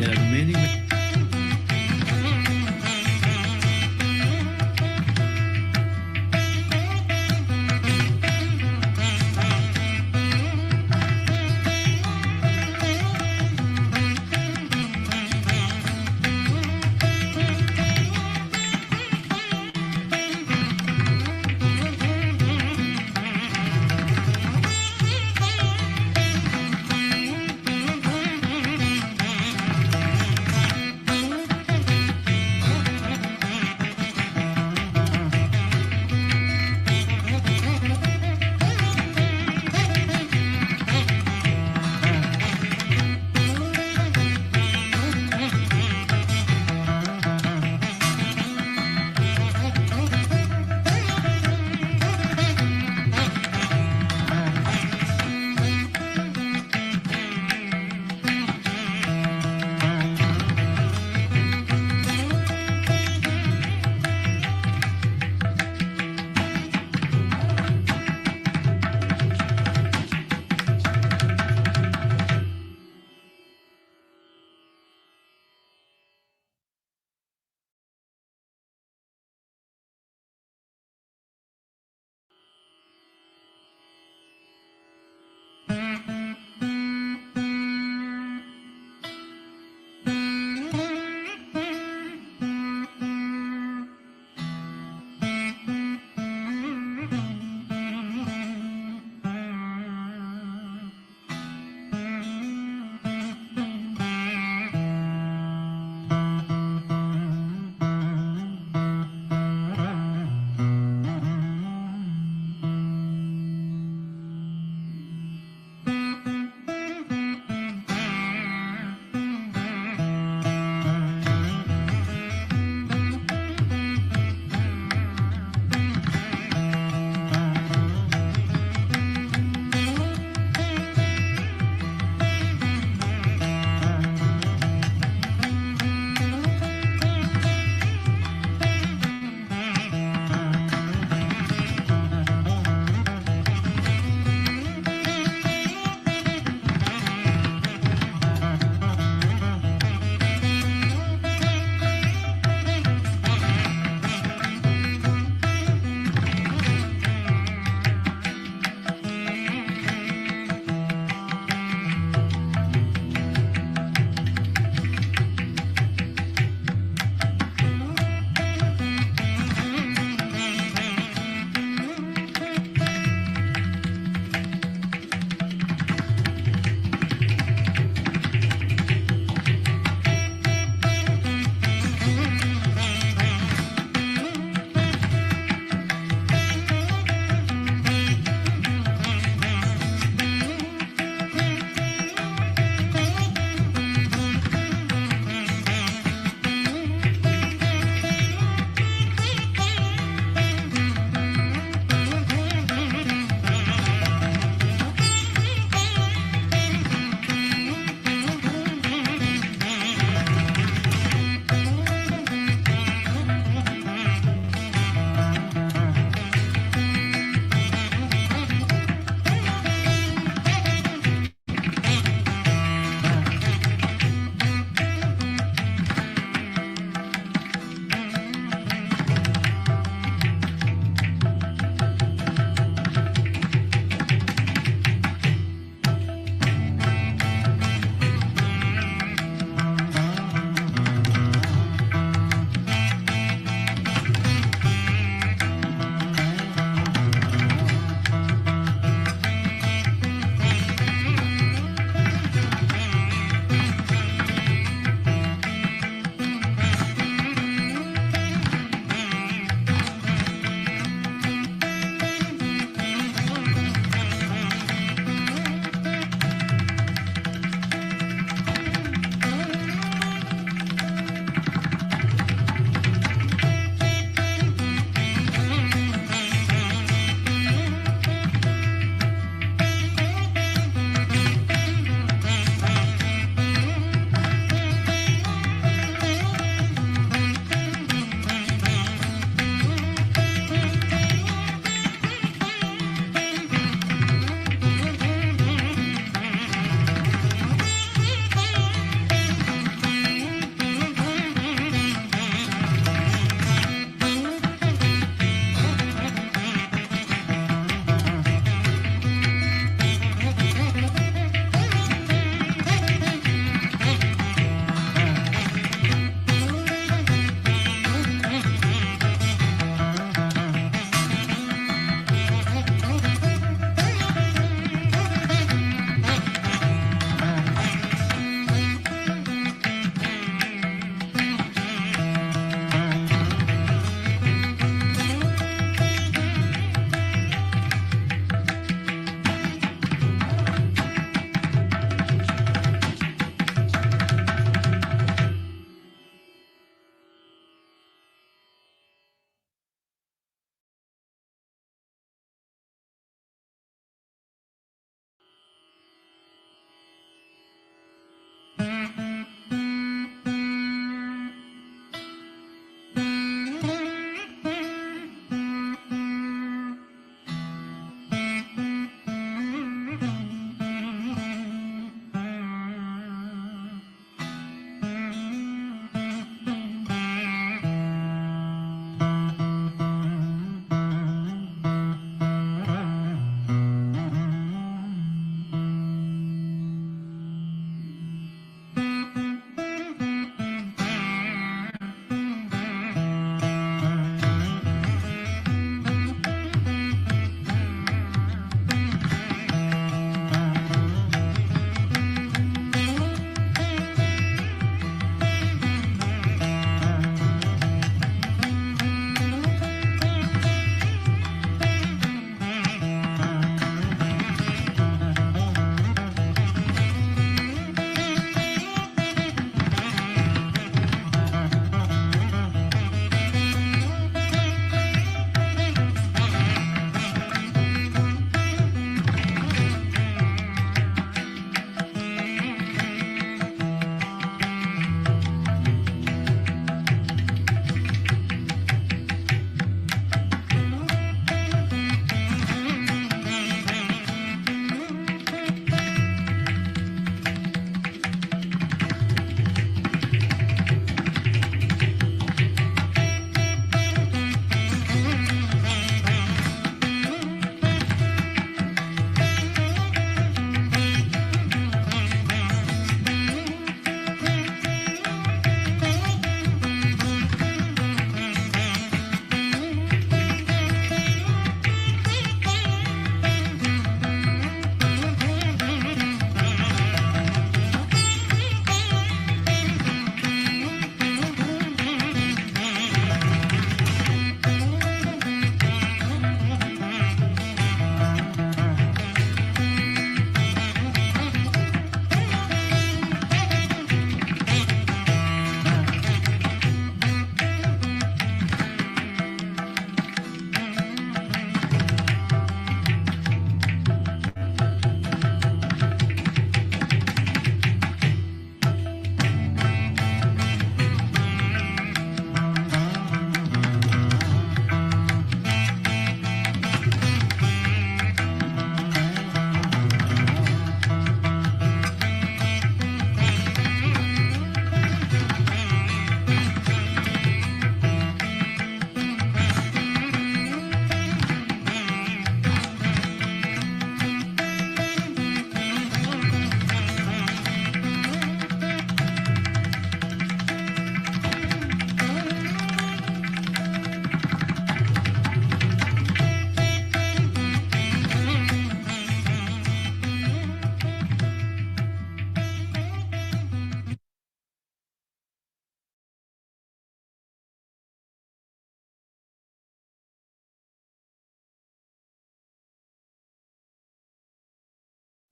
there are many, many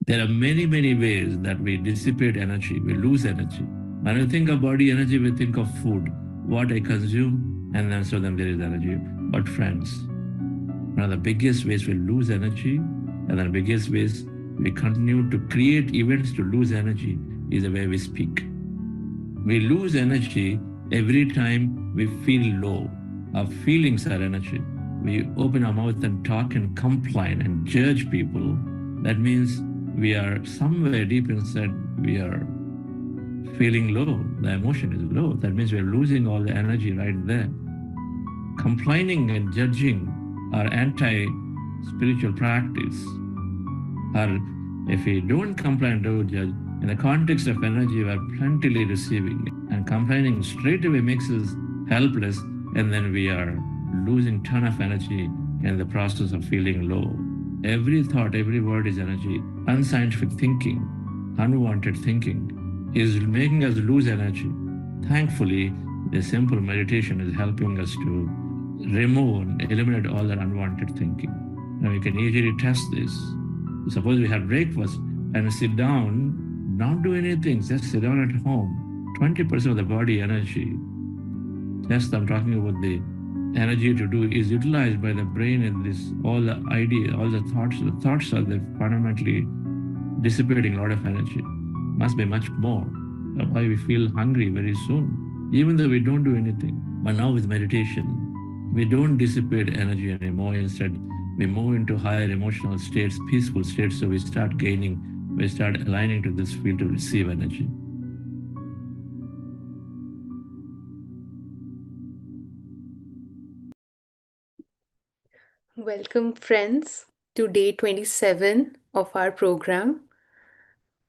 There are many, many ways that we dissipate energy, we lose energy. When we think of body energy, we think of food, what I consume, and then there is energy. But friends, one of the biggest ways we lose energy, and the biggest ways we continue to create events to lose energy, is the way we speak. We lose energy every time we feel low. Our feelings are energy. We open our mouth and talk and complain and judge people. That means we are somewhere deep inside, we are feeling low. The emotion is low. That means we are losing all the energy right there. Complaining and judging are anti spiritual practice. Or if we don't complain, don't judge, in the context of energy, we are plentifully receiving. And complaining straight away makes us helpless, and then we are losing ton of energy in the process of feeling low. Every thought, every word is energy. Unscientific thinking, unwanted thinking is making us lose energy. Thankfully, the simple meditation is helping us to remove and eliminate all that unwanted thinking. Now you can easily test this. Suppose we have breakfast and sit down, not do anything, just sit down at home. 20% of the body energy, just I'm talking about the energy to do, is utilized by the brain and this all the idea, all the thoughts. The thoughts are the fundamentally dissipating a lot of energy. Must be much more. That's why we feel hungry very soon, even though we don't do anything. But now with meditation, we don't dissipate energy anymore. Instead, we move into higher emotional states, peaceful states. So we start gaining, we start aligning to this field to receive energy. Welcome, friends, to day 27 of our program.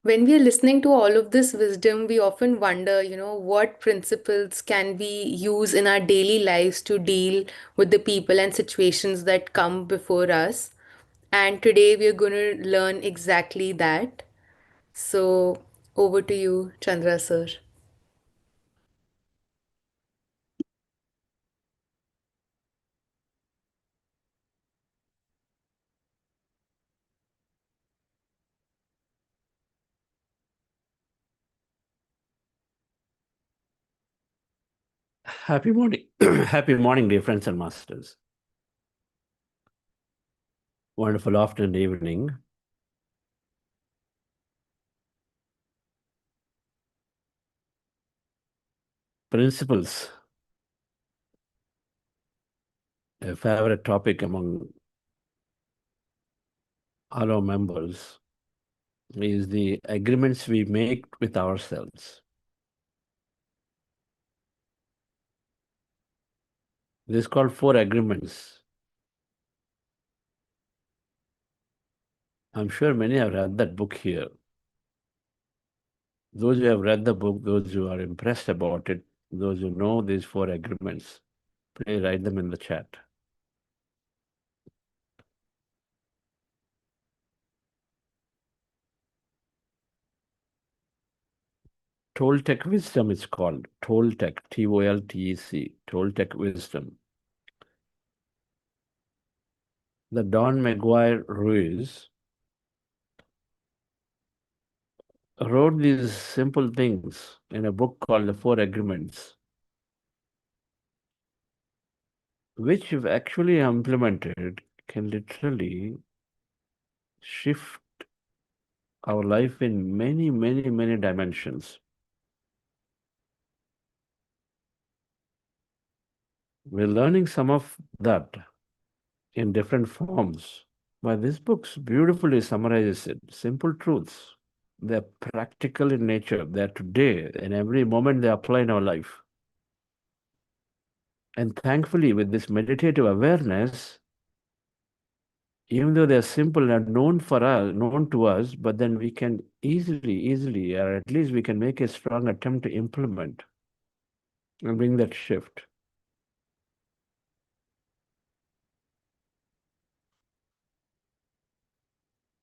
When we are listening to all of this wisdom, we often wonder, what principles can we use in our daily lives to deal with the people and situations that come before us. And today we are going to learn exactly that. So, over to you, Chandra sir. Happy morning. Happy morning, dear friends and masters. Wonderful afternoon, evening. Principles, a favorite topic among all our members, is the agreements we make with ourselves. This is called 4 agreements. I'm sure many have read that book here. Those who have read the book, those who are impressed about it, those who know these 4 agreements, please write them in the chat. Toltec wisdom is called. Toltec, T-O-L-T-E-C, Toltec wisdom. The Don Miguel Ruiz wrote these simple things in a book called The 4 Agreements, which, if actually implemented, can literally shift our life in many, many, many dimensions. We're learning some of that in different forms. But this book beautifully summarizes it. Simple truths. They're practical in nature. They're today, and every moment they apply in our life. And thankfully, with this meditative awareness, even though they're simple and known for us, known to us, but then we can easily, or at least we can make a strong attempt to implement and bring that shift.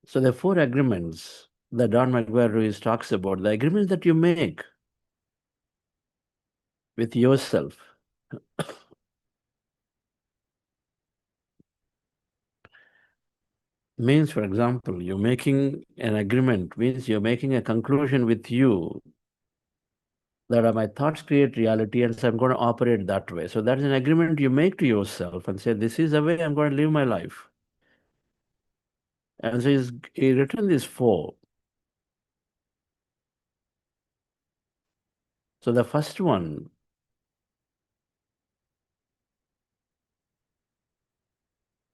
So the 4 agreements that Don Miguel Ruiz talks about, the agreements that you make with yourself. means, for example, you're making an agreement, means you're making a conclusion with you that my thoughts create reality and so I'm going to operate that way. So that's an agreement you make to yourself and say, this is the way I'm going to live my life. And so he written these four. So the first one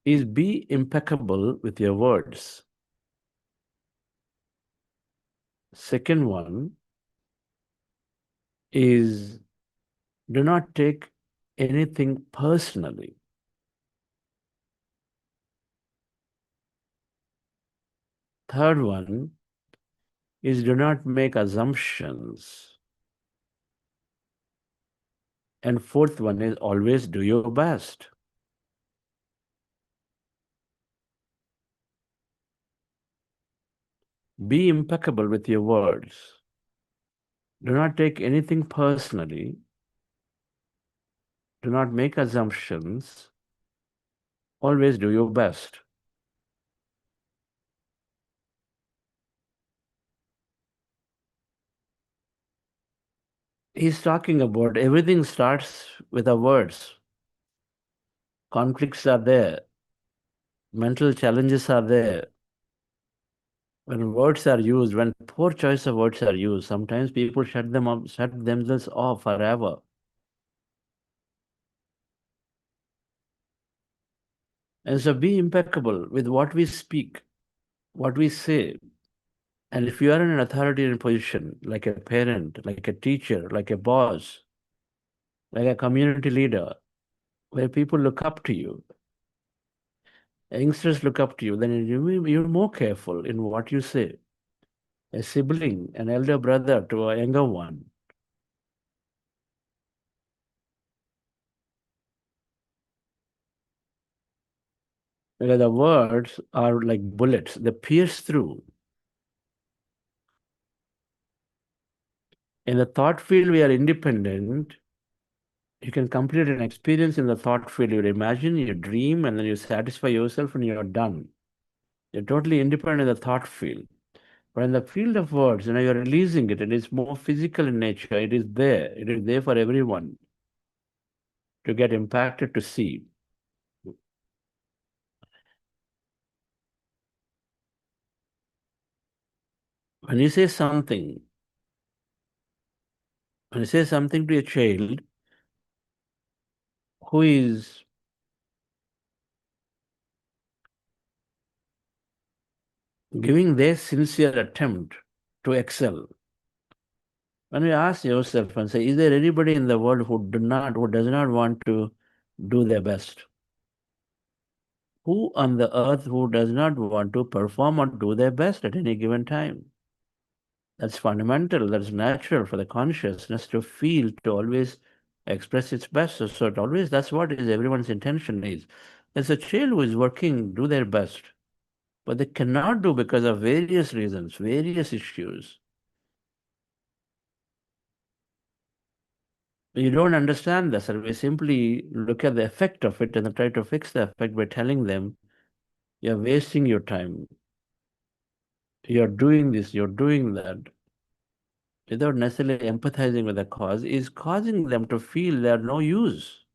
is be impeccable with your words. Second one is do not take anything personally. Third one is do not make assumptions. And fourth one is always do your best. Be impeccable with your words. Do not take anything personally. Do not make assumptions. Always do your best. He's talking about everything starts with our words. Conflicts are there. Mental challenges are there. When words are used, when poor choice of words are used, sometimes people shut themselves off forever. And so be impeccable with what we speak, what we say. And if you are in an authoritarian position, like a parent, like a teacher, like a boss, like a community leader, where people look up to you, youngsters look up to you, then you're more careful in what you say. A sibling, an elder brother to a younger one. Because the words are like bullets, they pierce through. In the thought field, we are independent. You can complete an experience in the thought field. You imagine, you dream, and then you satisfy yourself and you're done. You're totally independent in the thought field. But in the field of words, you're releasing it. It is more physical in nature. It is there. It is there for everyone to get impacted, to see. When you say something, when you say something to a child who is giving their sincere attempt to excel, when you ask yourself and say, is there anybody in the world who does not want to do their best? Who on the earth who does not want to perform or do their best at any given time? That's fundamental, that's natural for the consciousness to feel, to always express its best. So it always, that's what is everyone's intention is. There's a child who is working, do their best, but they cannot do because of various reasons, various issues. You don't understand this, and we simply look at the effect of it and then try to fix the effect by telling them, you're wasting your time. You're doing this, you're doing that, without necessarily empathizing with the cause, is causing them to feel they're no use.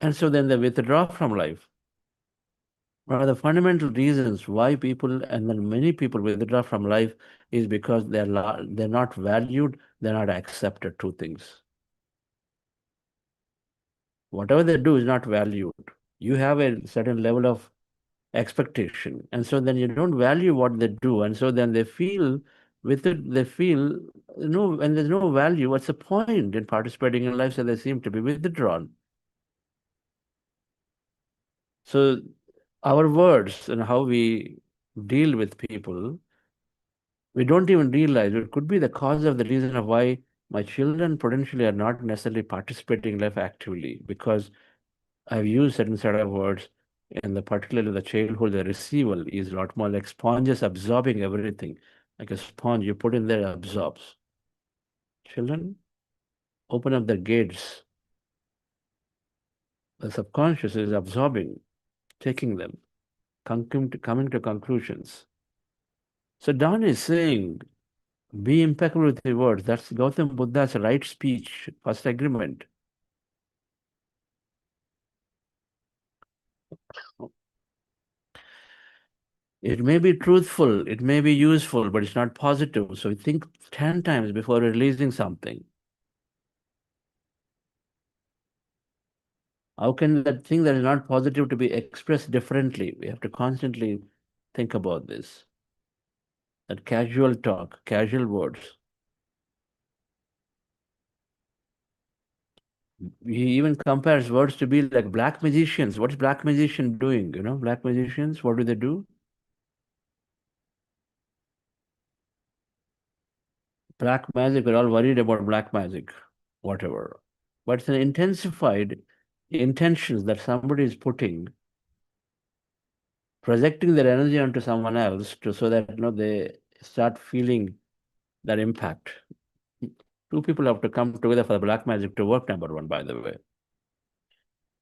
And so then they withdraw from life. One of the fundamental reasons why people, and then many people withdraw from life, is because they're not valued, they're not accepted. Two things. Whatever they do is not valued. You have a certain level of expectation, and so then you don't value what they do, and so then they feel with it, they feel, when there's no value, what's the point in participating in life? So they seem to be withdrawn. So our words and how we deal with people, we don't even realize it could be the cause of the reason of why my children potentially are not necessarily participating in life actively, because I've used certain set of words, and particularly the childhood, the receival is a lot more like sponges absorbing everything. Like a sponge, you put in there, absorbs. Children, open up the gates. The subconscious is absorbing, taking them, coming to conclusions. So Don is saying, be impeccable with your words. That's Gautam Buddha's right speech, first agreement. It may be truthful, it may be useful, but it's not positive. So we think 10 times before releasing something. How can that thing that is not positive to be expressed differently? We have to constantly think about this. That casual talk, casual words. He even compares words to be like black magicians. What's black magician doing? You know, black magicians, what do they do? Black magic, we're all worried about black magic, whatever. But it's an intensified intentions that somebody is putting, projecting their energy onto someone else so that they start feeling that impact. Two people have to come together for the black magic to work, number one, by the way.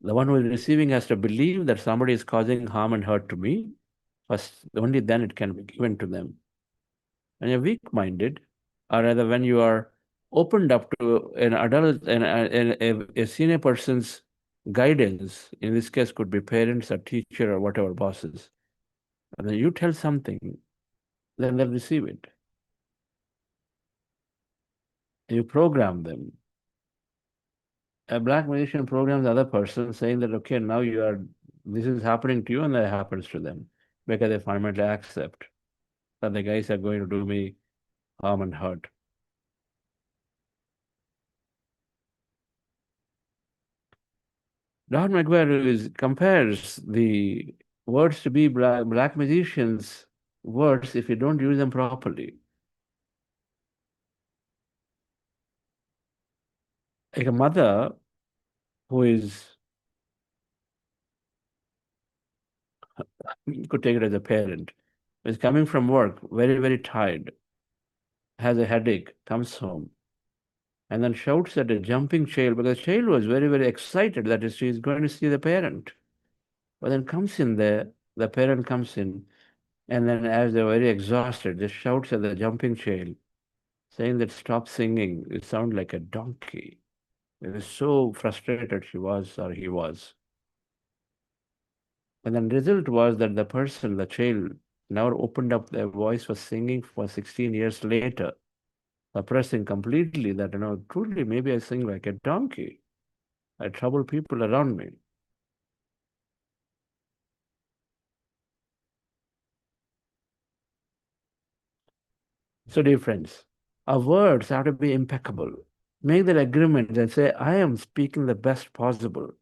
The one who is receiving has to believe that somebody is causing harm and hurt to me. First, only then it can be given to them. When you're weak-minded, or rather when you are opened up to an adult and a senior person's guidance, in this case could be parents or teacher or whatever bosses, and then you tell something, then they'll receive it. You program them. A black magician programs the other person saying that, okay, now this is happening to you, and that happens to them because they fundamentally accept that the guys are going to do me harm and hurt. Don McGuire compares the words to be black magicians' words if you don't use them properly. Like a mother who you could take it as a parent, is coming from work, very, very tired, has a headache, comes home, and then shouts at a jumping child because the child was very, very excited that she is going to see the parent. But then comes in there, the parent comes in, and then as they're very exhausted, just shouts at the jumping child, saying that stop singing, you sound like a donkey. It was so frustrated she was or he was. And then the result was that the person, the child, never opened up their voice for singing for 16 years later, suppressing completely that, truly maybe I sing like a donkey. I trouble people around me. So, dear friends, our words have to be impeccable. Make that agreement and say, I am speaking the best possible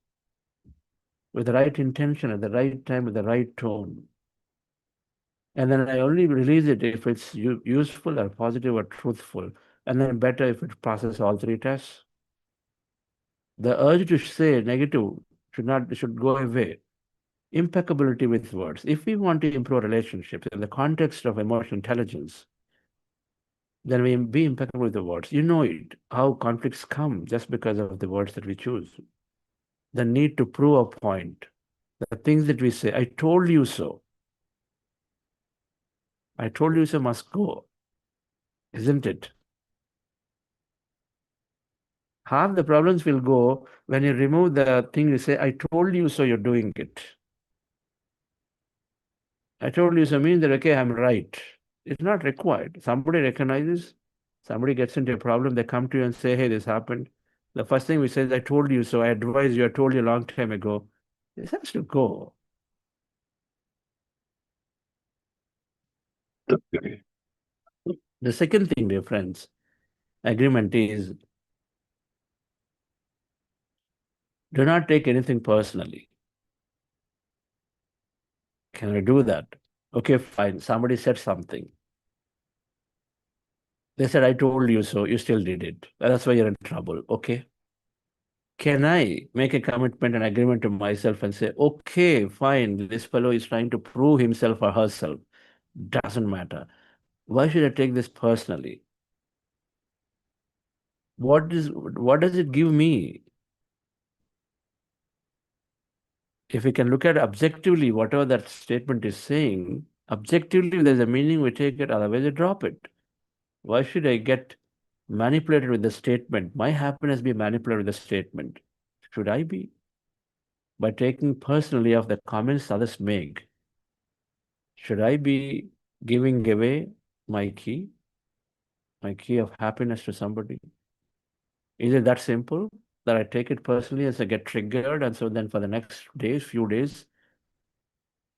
with the right intention at the right time with the right tone. And then I only release it if it's useful or positive or truthful. And then better if it passes all three tests. The urge to say negative should go away. Impeccability with words. If we want to improve relationships in the context of emotional intelligence, then we be impeccable with the words. You know it, how conflicts come just because of the words that we choose. The need to prove a point. The things that we say, I told you so. I told you so must go. Isn't it? Half the problems will go when you remove the thing you say, I told you so you're doing it. I told you so means that, okay, I'm right. It's not required. Somebody recognizes, somebody gets into a problem, they come to you and say, hey, this happened. The first thing we say is, I told you so, I advised you, I told you a long time ago. This has to go. The second thing, dear friends, agreement is do not take anything personally. Can I do that? Okay, fine. Somebody said something. They said, I told you so. You still did it. That's why you're in trouble. Okay. Can I make a commitment and agreement to myself and say, okay, fine, this fellow is trying to prove himself or herself. Doesn't matter. Why should I take this personally? What does it give me? if we can look at objectively whatever that statement is saying, objectively there's a meaning, we take it, otherwise we drop it. Why should I get manipulated with the statement? My happiness be manipulated with the statement. Should I be? By taking personally of the comments others make. Should I be giving away my key of happiness to somebody? Is it that simple that I take it personally as I get triggered, and so then for the next few days,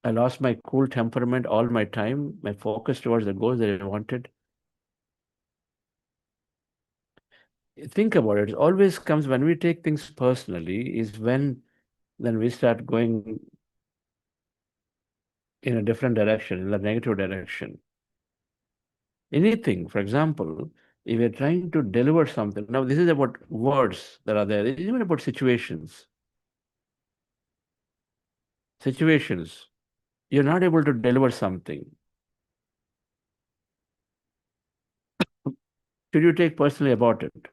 I lost my cool temperament, all my time, my focus towards the goals that I wanted? Think about it. It always comes when we take things personally, is when then we start going in a different direction, in the negative direction. Anything, for example, if you're trying to deliver something, now this is about words that are there, it's even about situations. Situations. You're not able to deliver something. Should you take personally about it?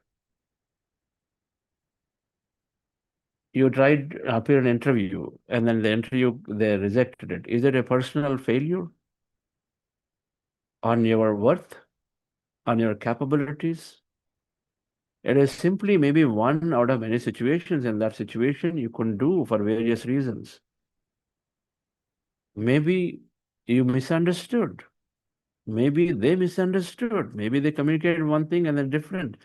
You tried to appear in an interview, and then the interview, they rejected it. Is it a personal failure on your worth, on your capabilities? It is simply maybe one out of many situations. In that situation, you couldn't do for various reasons. Maybe you misunderstood. Maybe they misunderstood. Maybe they communicated one thing and then different.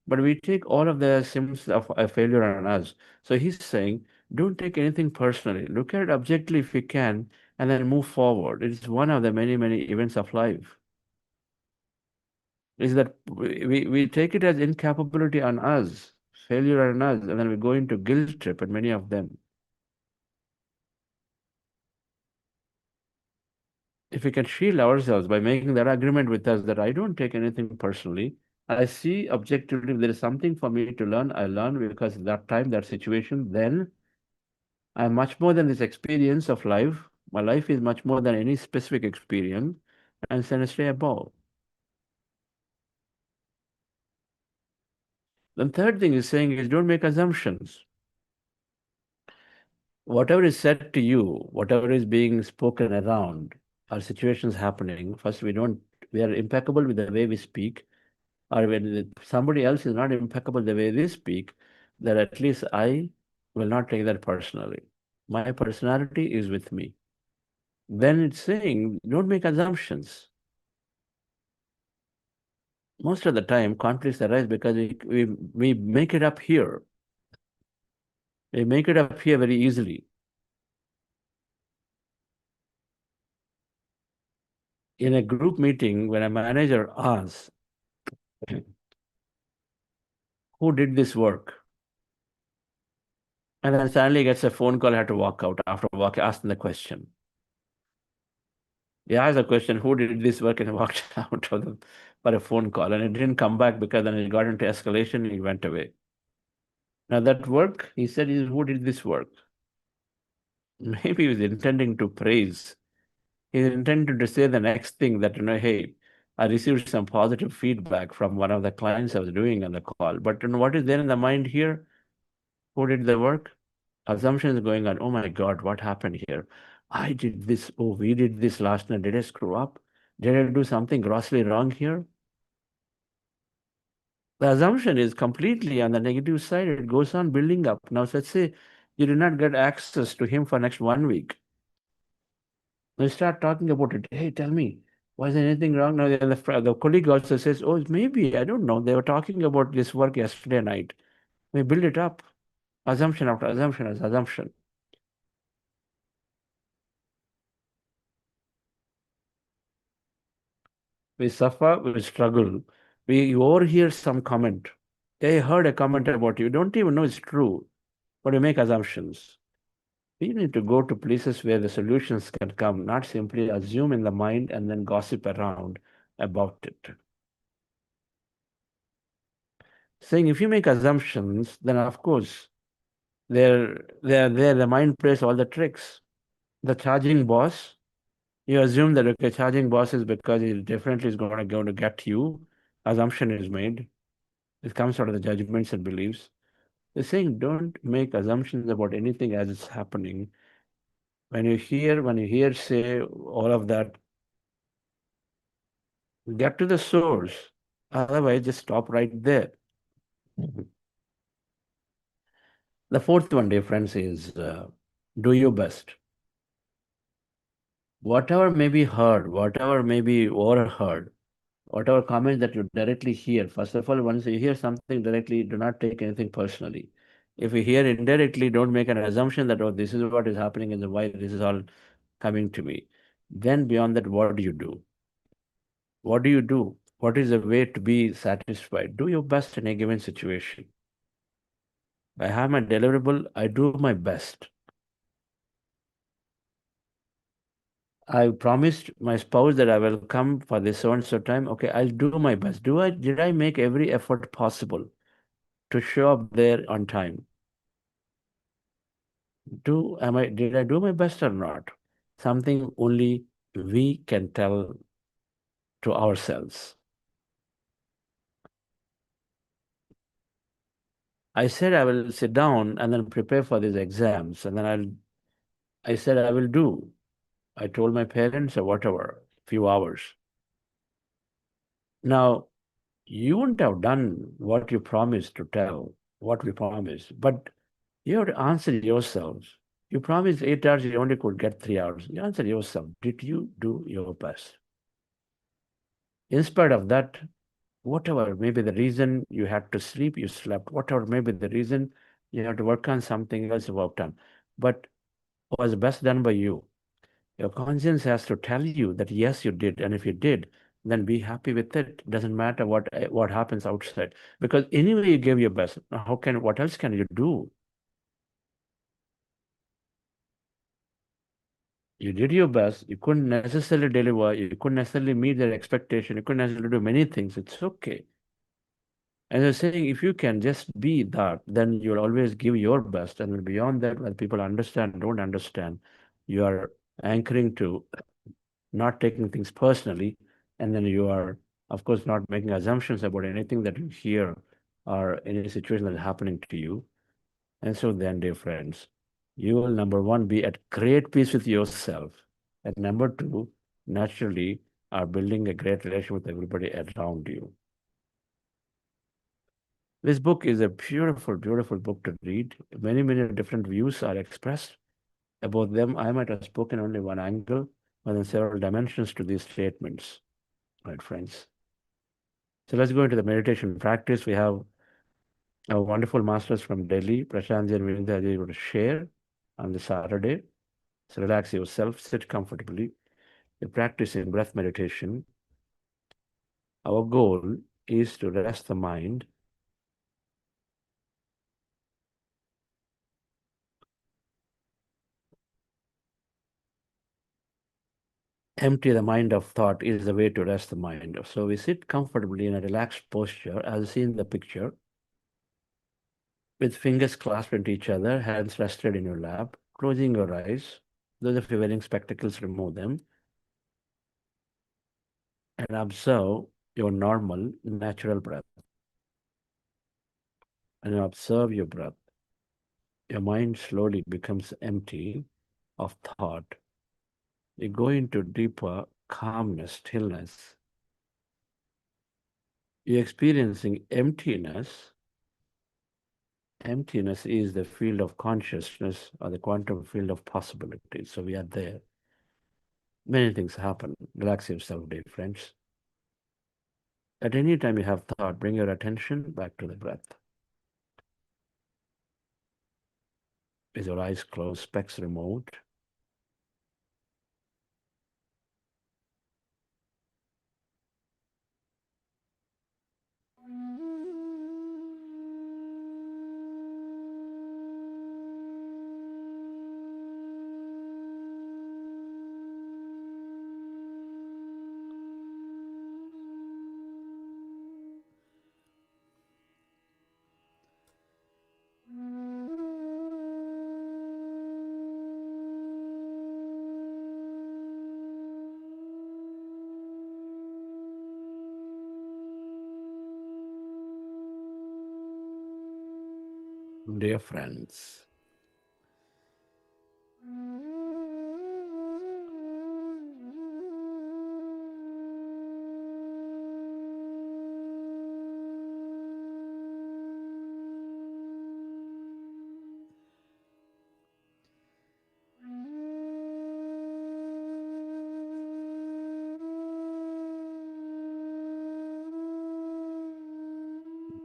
But we take all of the symptoms of a failure on us. So he's saying, don't take anything personally. Look at it objectively if you can, and then move forward. It's one of the many, many events of life. Is that we take it as incapability on us, failure on us, and then we go into guilt trip at many of them. If we can shield ourselves by making that agreement with us that I don't take anything personally, I see objectively if there is something for me to learn, I learn, because that time, that situation, then I'm much more than this experience of life. My life is much more than any specific experience, and then I stay above. The third thing is saying is don't make assumptions. Whatever is said to you, whatever is being spoken around, our situations happening, first we are impeccable with the way we speak, or when somebody else is not impeccable the way they speak, that at least I will not take that personally. My personality is with me. Then it's saying, don't make assumptions. Most of the time, conflicts arise because we make it up here. We make it up here very easily. In a group meeting, when a manager asks, who did this work? And then suddenly gets a phone call, I had to walk out after asking the question. He asked the question, who did this work? And walked out of the, for a phone call. And it didn't come back because then it got into escalation and he went away. Now that work, he said, is who did this work? Maybe he was intending to praise. He intended to say the next thing that, hey, I received some positive feedback from one of the clients I was doing on the call. But what is there in the mind here? Who did the work? Assumptions going on. Oh my God, what happened here? I did this. Oh, we did this last night. Did I screw up? Did I do something grossly wrong here? The assumption is completely on the negative side. It goes on building up. Now, let's say you did not get access to him for next 1 week. We start talking about it. Hey, tell me, was there anything wrong? Now, the colleague also says, oh, maybe, I don't know. They were talking about this work yesterday night. We build it up. Assumption after assumption as assumption. We suffer, we struggle. We overhear some comment. I heard a comment about you. Don't even know it's true, but we make assumptions. We need to go to places where the solutions can come, not simply assume in the mind and then gossip around about it. Saying if you make assumptions, then of course, the mind plays all the tricks. The charging boss, you assume that okay, charging boss is because he definitely is going to get you. Assumption is made. It comes out of the judgments and beliefs. They're saying don't make assumptions about anything as it's happening. When you hear say all of that, get to the source. Otherwise, just stop right there. The fourth one, dear friends, is do your best. Whatever may be heard, whatever may be overheard, whatever comments that you directly hear, first of all, once you hear something directly, do not take anything personally. If you hear indirectly, don't make an assumption that, oh, this is what is happening and why this is all coming to me. Then beyond that, what do you do? What do you do? What is the way to be satisfied? Do your best in a given situation. I have my deliverable, I do my best. I promised my spouse that I will come for this so and so time. Okay, I'll do my best. Did I make every effort possible to show up there on time? Did I do my best or not? Something only we can tell to ourselves. I said I will sit down and then prepare for these exams, and then I said I will do. I told my parents or whatever, few hours. Now, you wouldn't have done what you promised to tell, what we promised, but you have to answer yourselves. You promised 8 hours, you only could get 3 hours. You answer yourself, did you do your best? In spite of that, whatever may be the reason you had to sleep, you slept. Whatever may be the reason you had to work on something else, you worked on. But was best done by you. Your conscience has to tell you that yes, you did, and if you did, then be happy with it. Doesn't matter what happens outside, because anyway you gave your best. What else can you do? You did your best. You couldn't necessarily deliver. You couldn't necessarily meet their expectation. You couldn't necessarily do many things. It's okay. As I was saying, if you can just be that, then you'll always give your best. And then beyond that, whether people understand, don't understand, you are anchoring to not taking things personally. And then you are, of course, not making assumptions about anything that you hear or any situation that is happening to you. And so then, dear friends, you will, number one, be at great peace with yourself. And number two, naturally, are building a great relationship with everybody around you. This book is a beautiful, beautiful book to read. Many, many different views are expressed about them. I might have spoken only one angle, but then several dimensions to these statements, right, friends? So let's go into the meditation practice. We have our wonderful masters from Delhi, Prashantji and Virindaji, will share on the Saturday. So relax yourself, sit comfortably. You practice in breath meditation. Our goal is to rest the mind. Empty the mind of thought is the way to rest the mind. So we sit comfortably in a relaxed posture, as seen in the picture, with fingers clasped into each other, hands rested in your lap, closing your eyes. Those of you wearing spectacles, remove them, and observe your normal, natural breath. And you observe your breath. Your mind slowly becomes empty of thought. You go into deeper calmness, stillness. You're experiencing emptiness. Emptiness is the field of consciousness or the quantum field of possibilities. So we are there. Many things happen. Relax yourself, dear friends. At any time you have thought, bring your attention back to the breath. With your eyes closed, specs removed. Dear friends,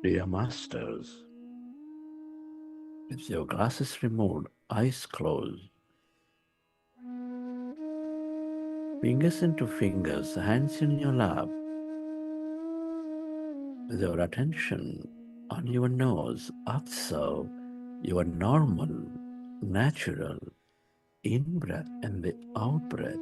Dear masters, with your glasses removed, eyes closed, fingers into fingers, hands in your lap, with your attention on your nose, observe your normal, natural in-breath and the out-breath.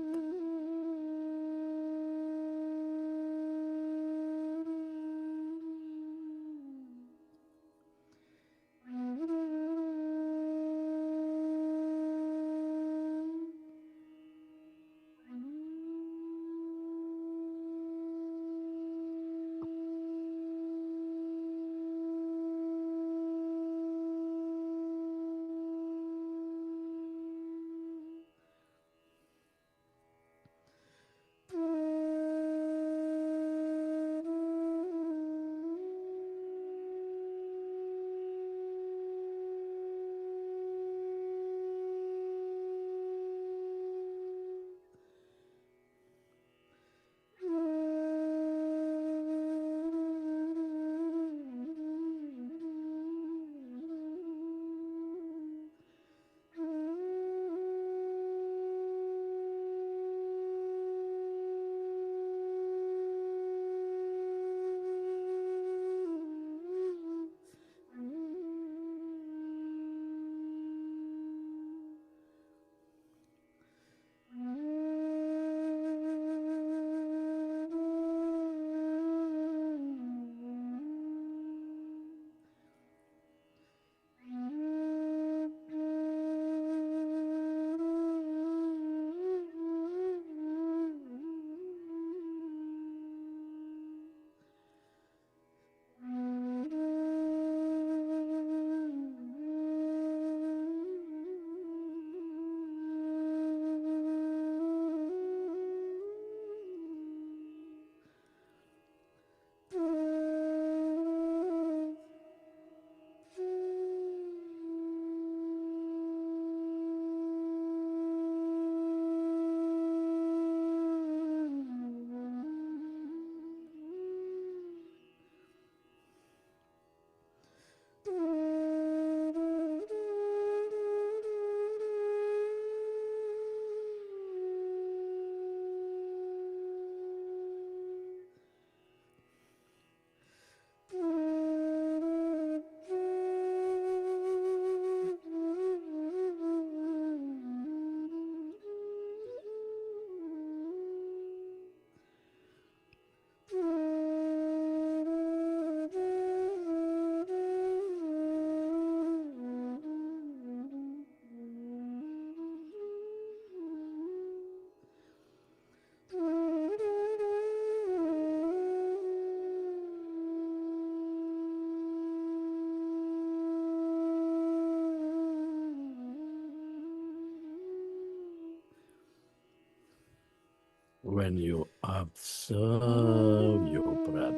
When you observe your breath,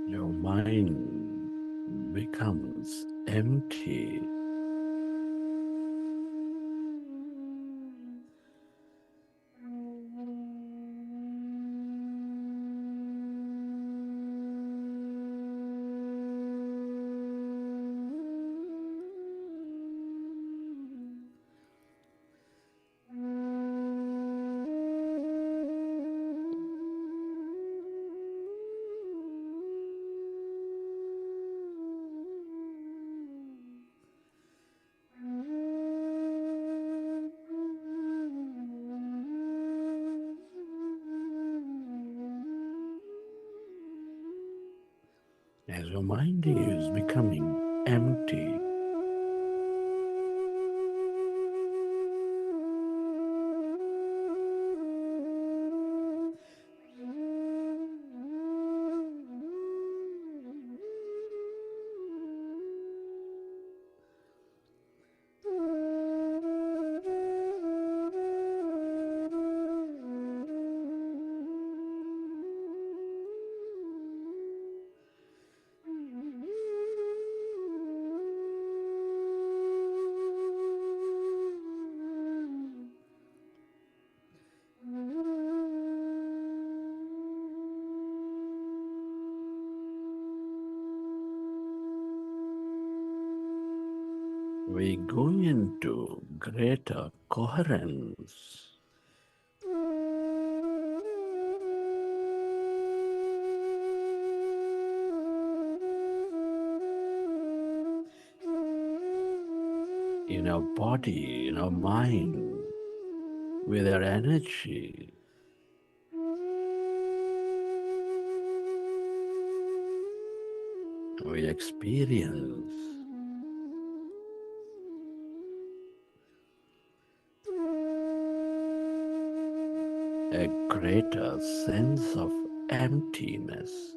your mind becomes empty. As your mind is becoming empty, we go into greater coherence. In our body, in our mind, with our energy. We experience a greater sense of emptiness.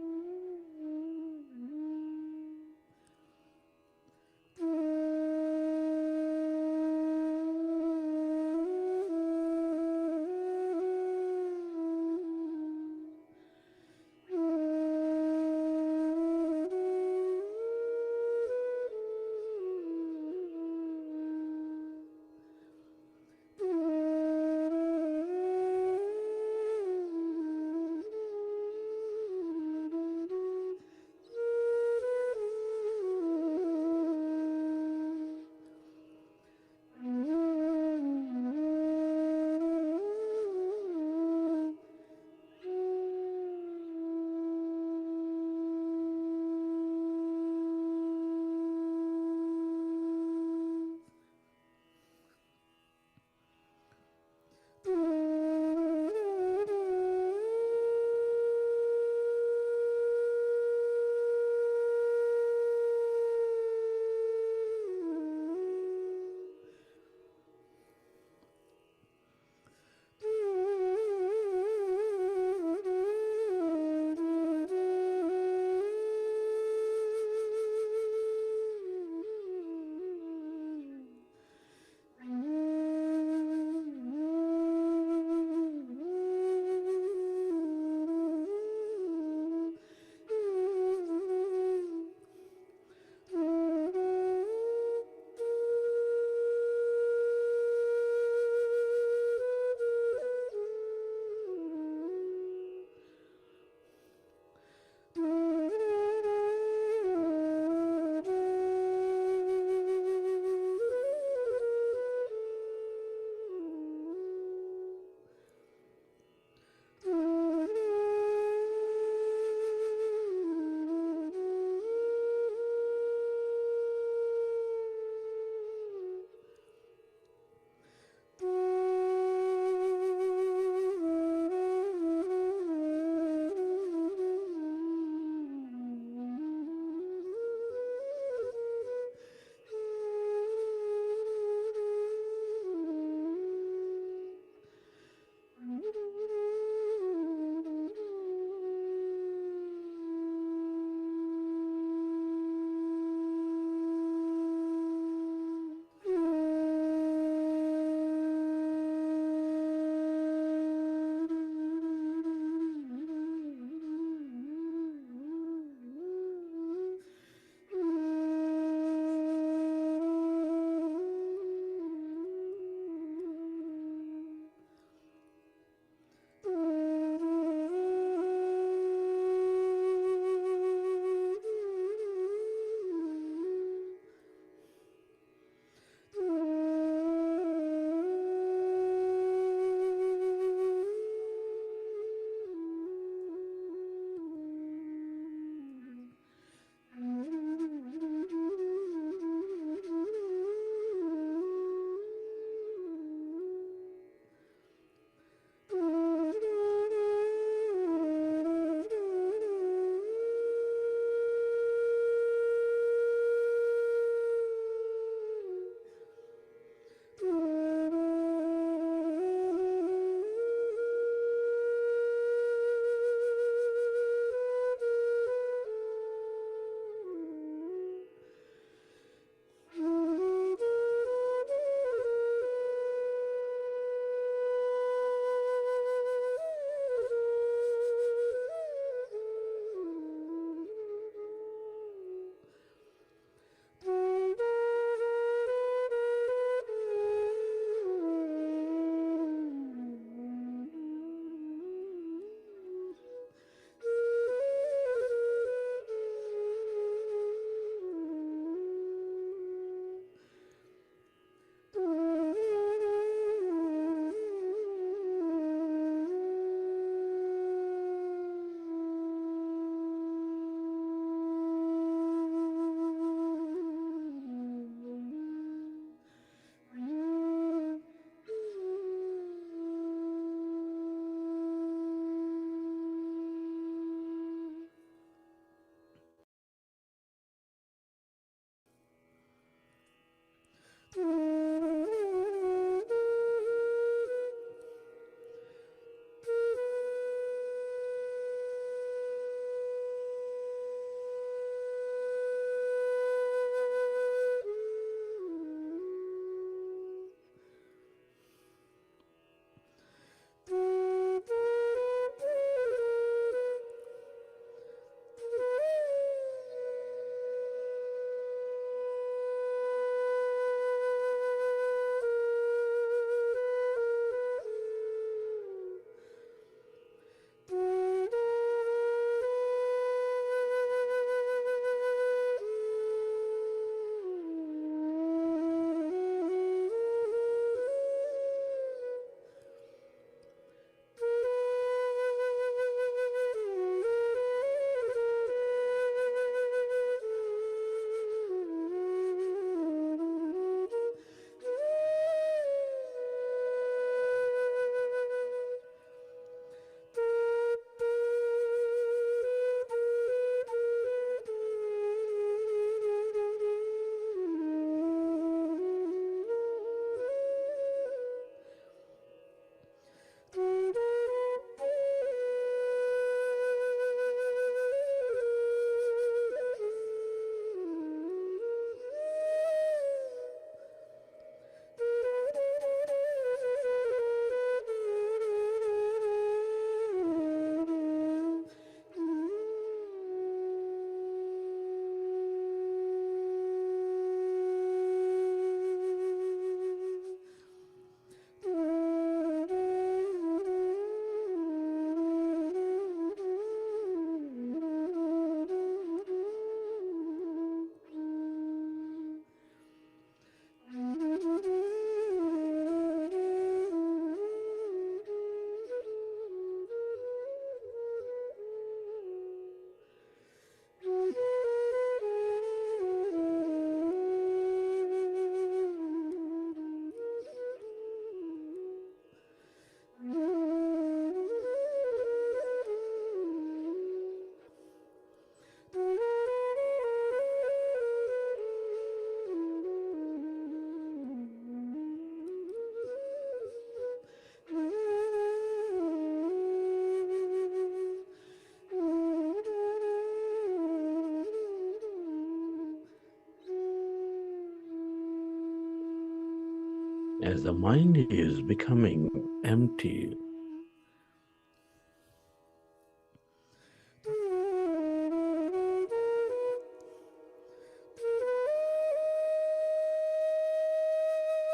as the mind is becoming empty,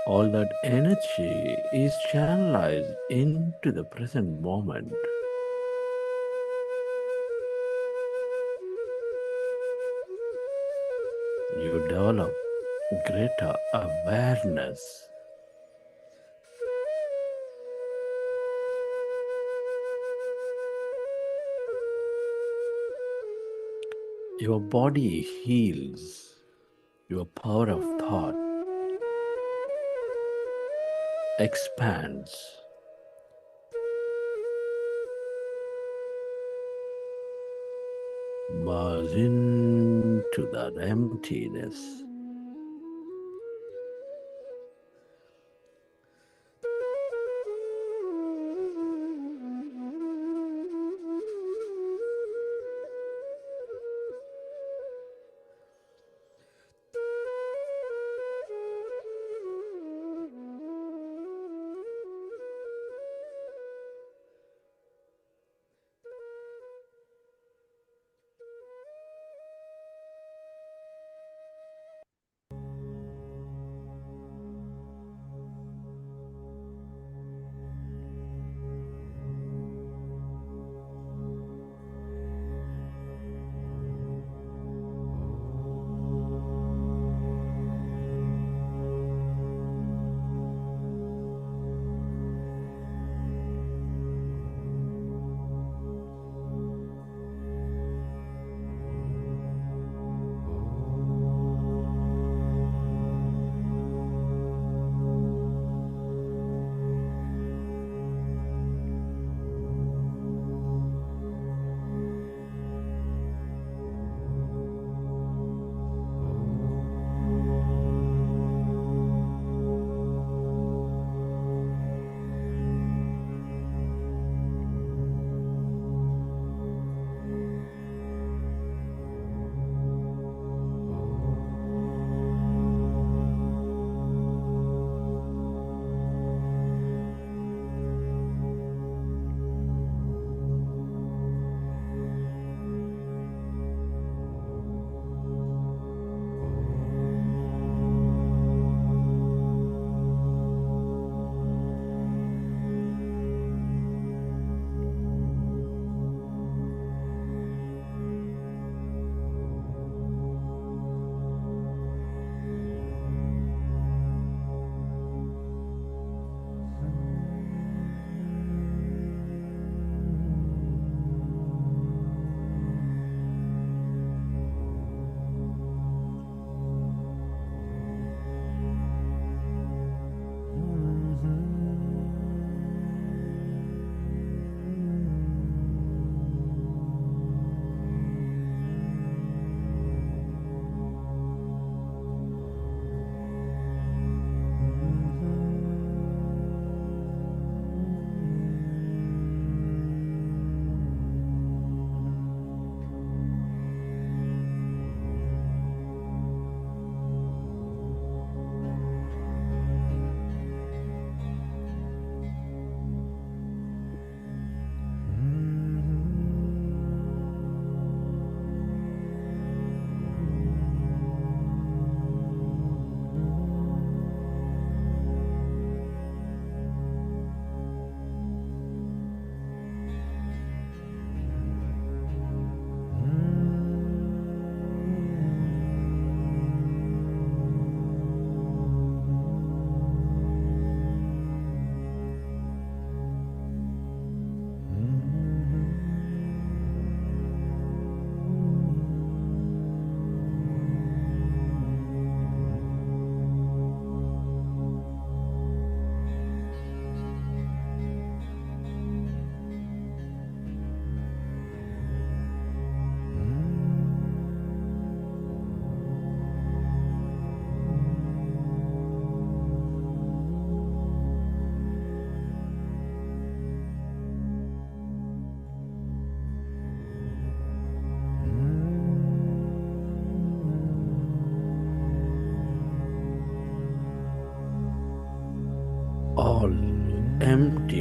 all that energy is channelized into the present moment. You develop greater awareness. Your body heals. Your power of thought expands. Merge into that emptiness.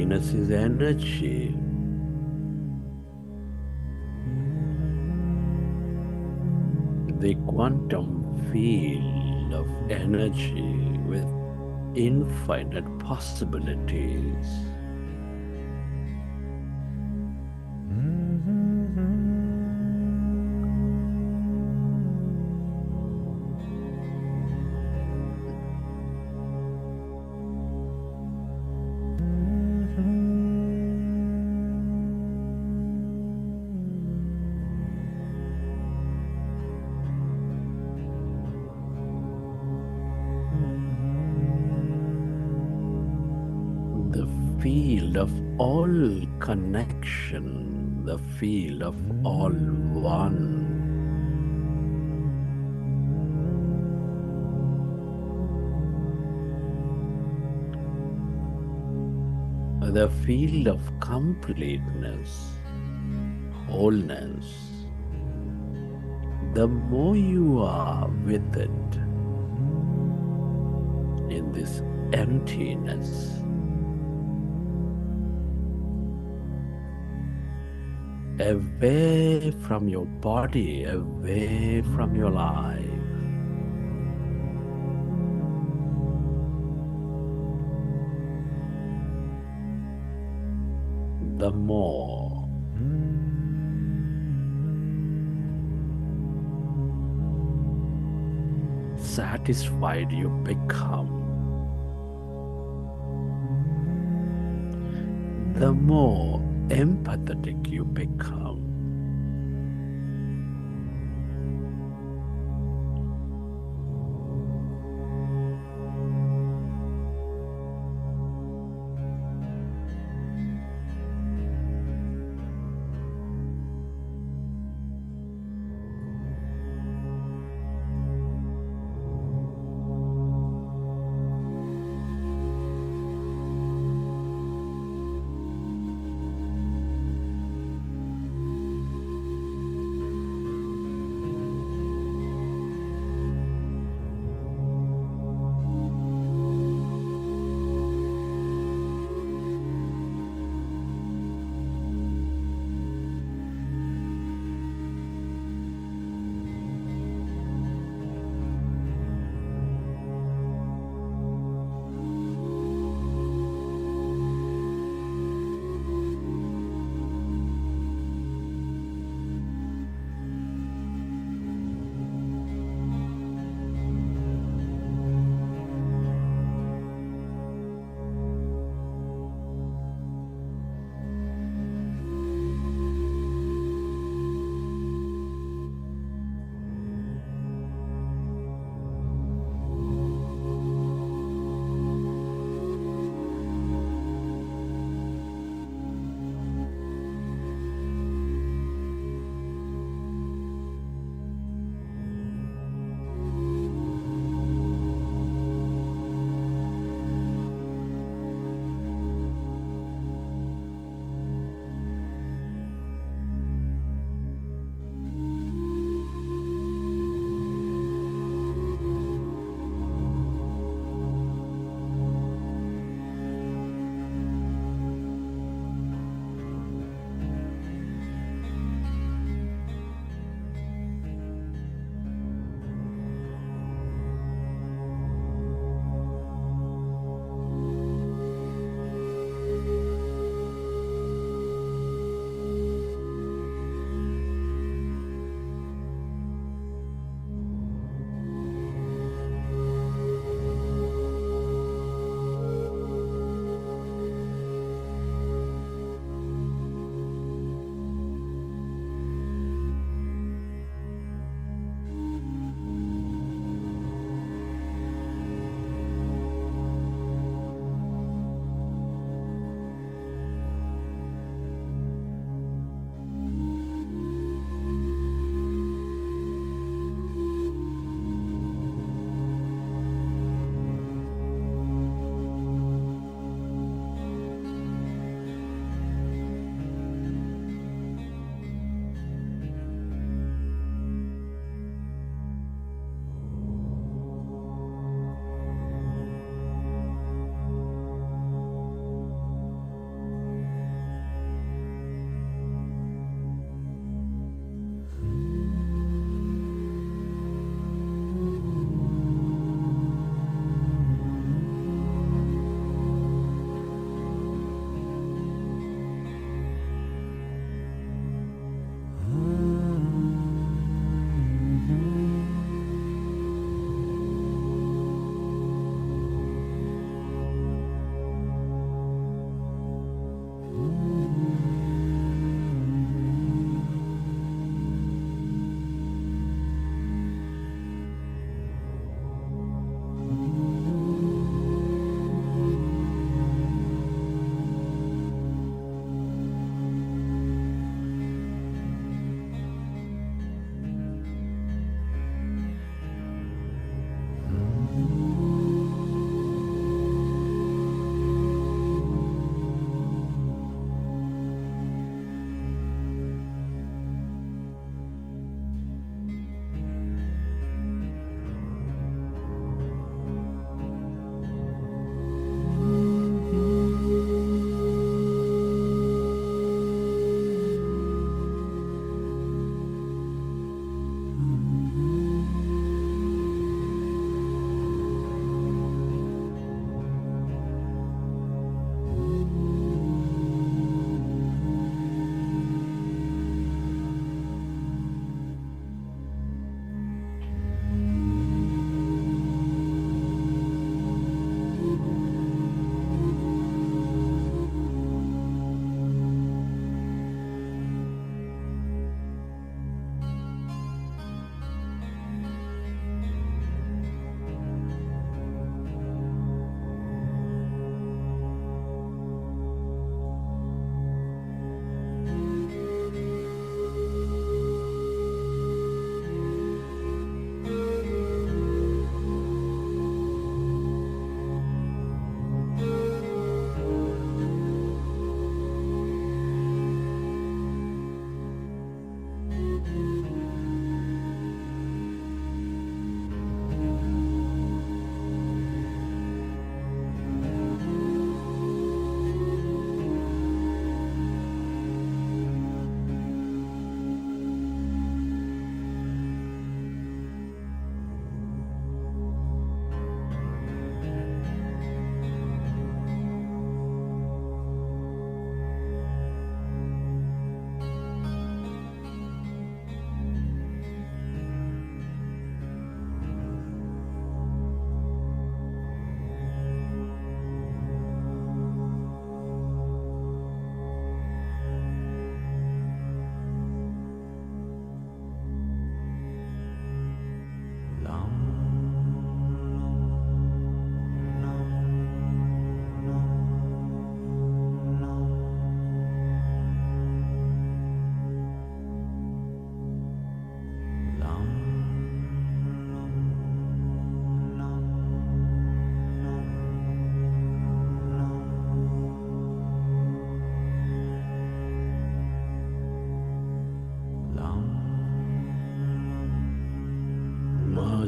Emptiness is energy. The quantum field of energy with infinite possibilities. The field of all connection, the field of all one. The field of completeness, wholeness. The more you are with it in this emptiness, away from your body, away from your life, the more satisfied you become, the more empathetic you become.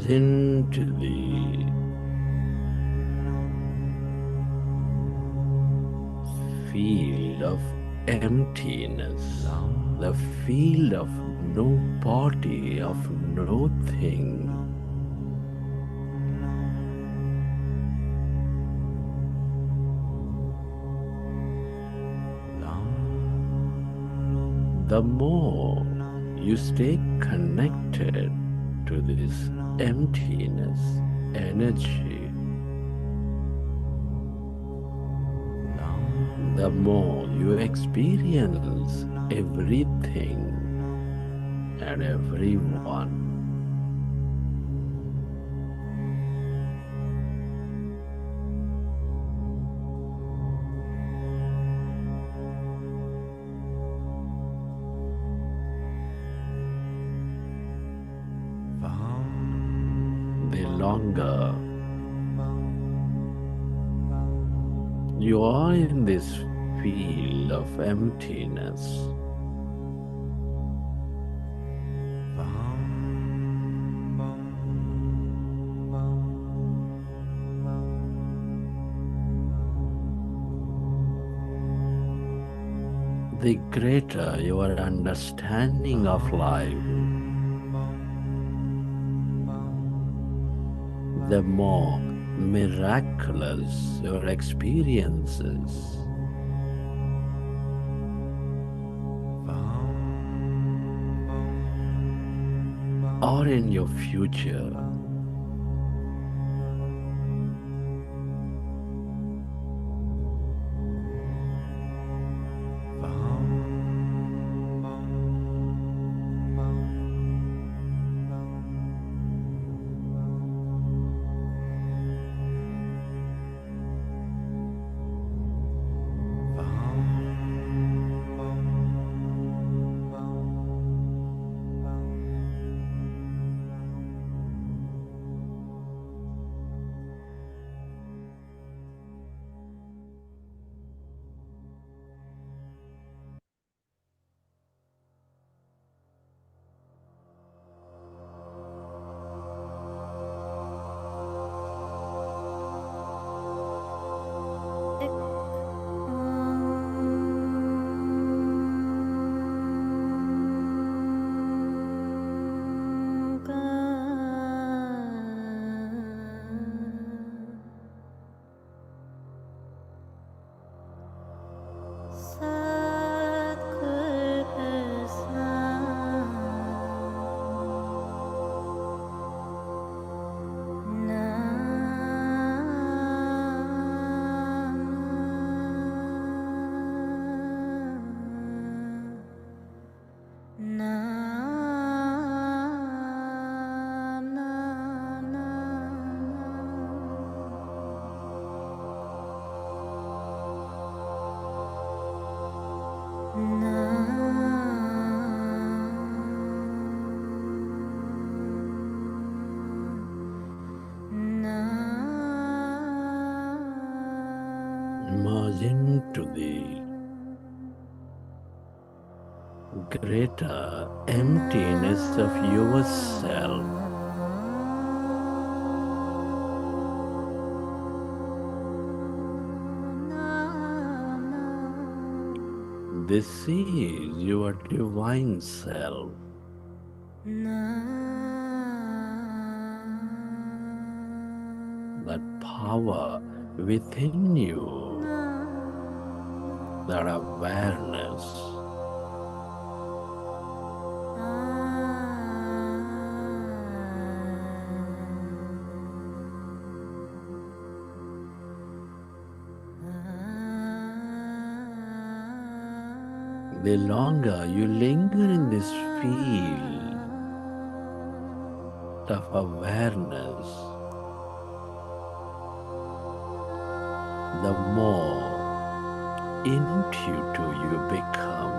into the field of emptiness, the field of no body, of no thing. The more you stay connected to this emptiness energy, the more you experience everything and everyone. The longer you are in this field of emptiness, the greater your understanding of life, the more miraculous your experiences. Or in your future. Merge into the greater emptiness of yourself. This is your divine self. That power within you, that awareness. The longer you linger in this field of awareness, the more intuitive you become.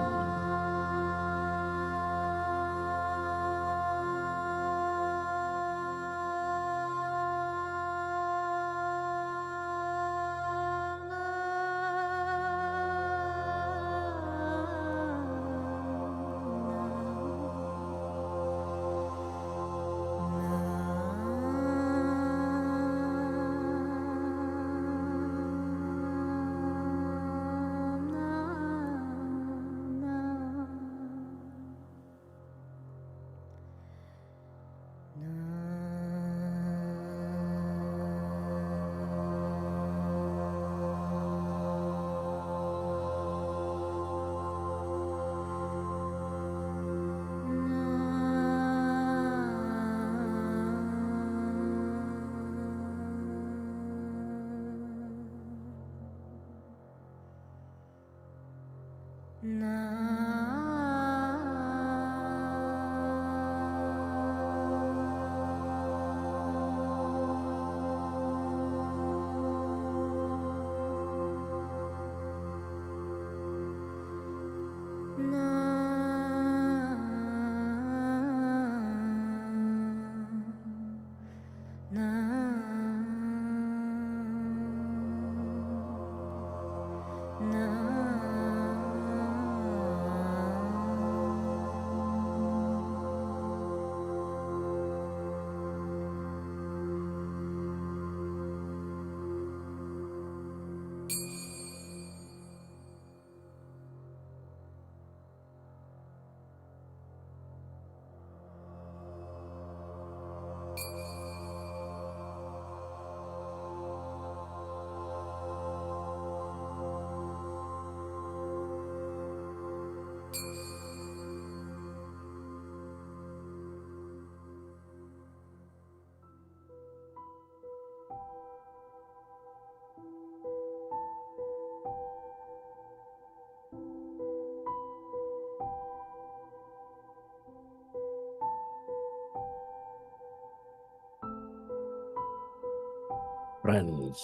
Friends,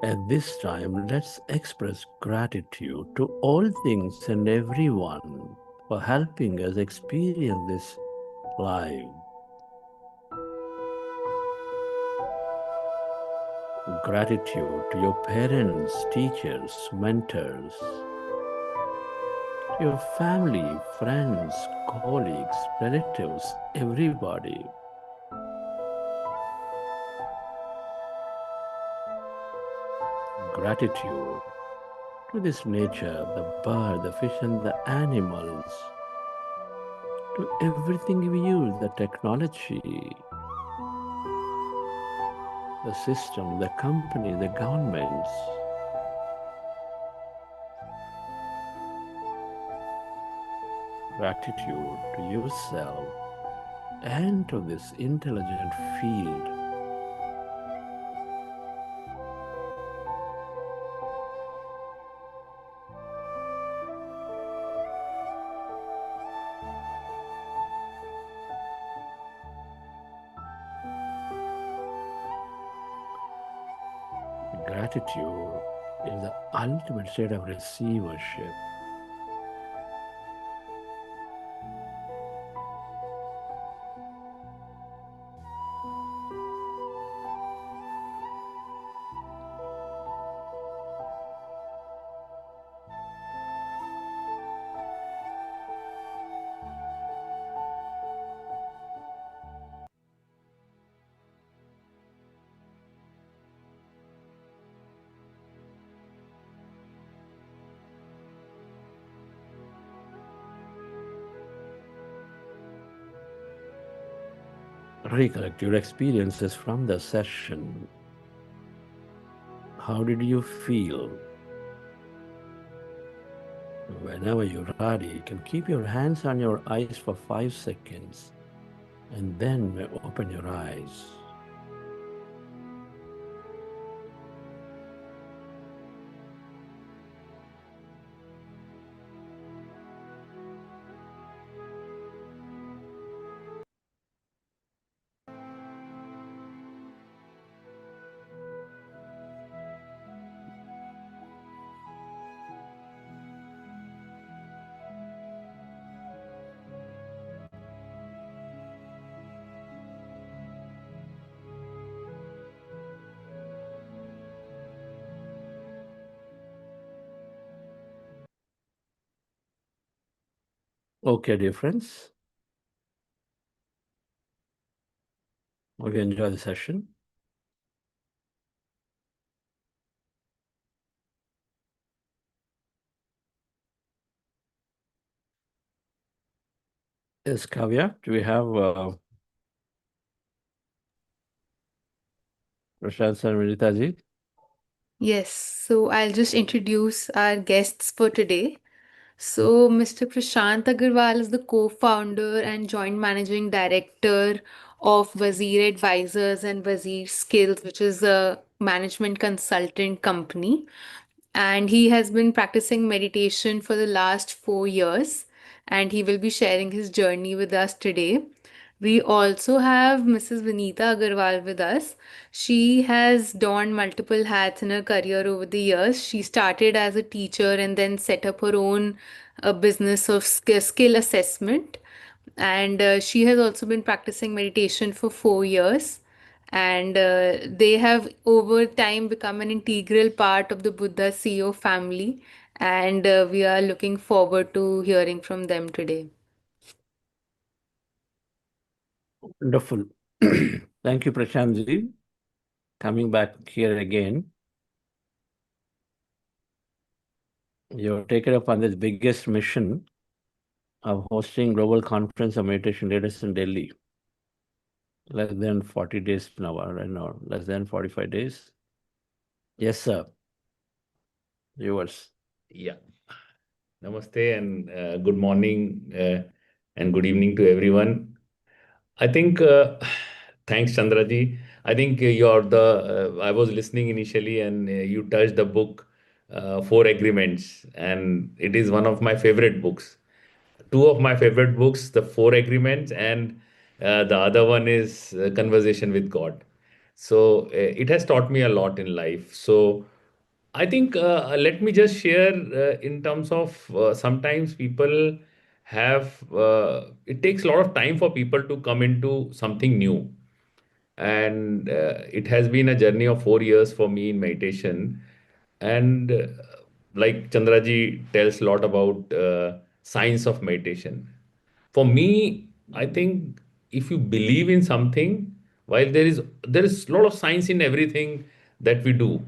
at this time, let's express gratitude to all things and everyone for helping us experience this life. Gratitude to your parents, teachers, mentors, to your family, friends, colleagues, relatives, everybody. Gratitude to this nature, the bird, the fish, and the animals, to everything we use, the technology, the system, the company, the governments. Gratitude to yourself and to this intelligent field. Gratitude is the ultimate state of receivership. Recollect your experiences from the session. How did you feel? Whenever you're ready, you can keep your hands on your eyes for 5 seconds and then open your eyes. Okay, dear friends. Hope you enjoy the session. Yes, Kavya, do we have Prashant and Vinitaji? Yes, so I'll just introduce our guests for today. So, Mr. Prashant Agarwal is the co-founder and joint managing director of Wazir Advisors and Wazir Skills, which is a management consultant company. and he has been practicing meditation for the last 4 years, and he will be sharing his journey with us today. We also have Mrs. Vinita Agarwal with us. She has donned multiple hats in her career over the years. She started as a teacher and then set up her own business of skill assessment. And she has also been practicing meditation for 4 years. And they have over time become an integral part of the Buddha CEO family. And we are looking forward to hearing from them today. Wonderful. Thank you, Prashantji. Coming back here again, you've taken up on this biggest mission of hosting global conference of meditation leaders in Delhi. Less than 40 days now, I know, less than 45 days. Yes, sir. Yours. Yeah. Namaste and good morning and good evening to everyone. I think, thanks, Chandraji. I think I was listening initially and you touched the book, Four Agreements, and it is one of my favorite books. Two of my favorite books, The Four Agreements, and the other one is Conversation with God. So it has taught me a lot in life. So I think let me just share in terms of sometimes people it takes a lot of time for people to come into something new. And it has been a journey of 4 years for me in meditation. And like Chandraji tells a lot about science of meditation. For me, I think if you believe in something, while there is a lot of science in everything that we do,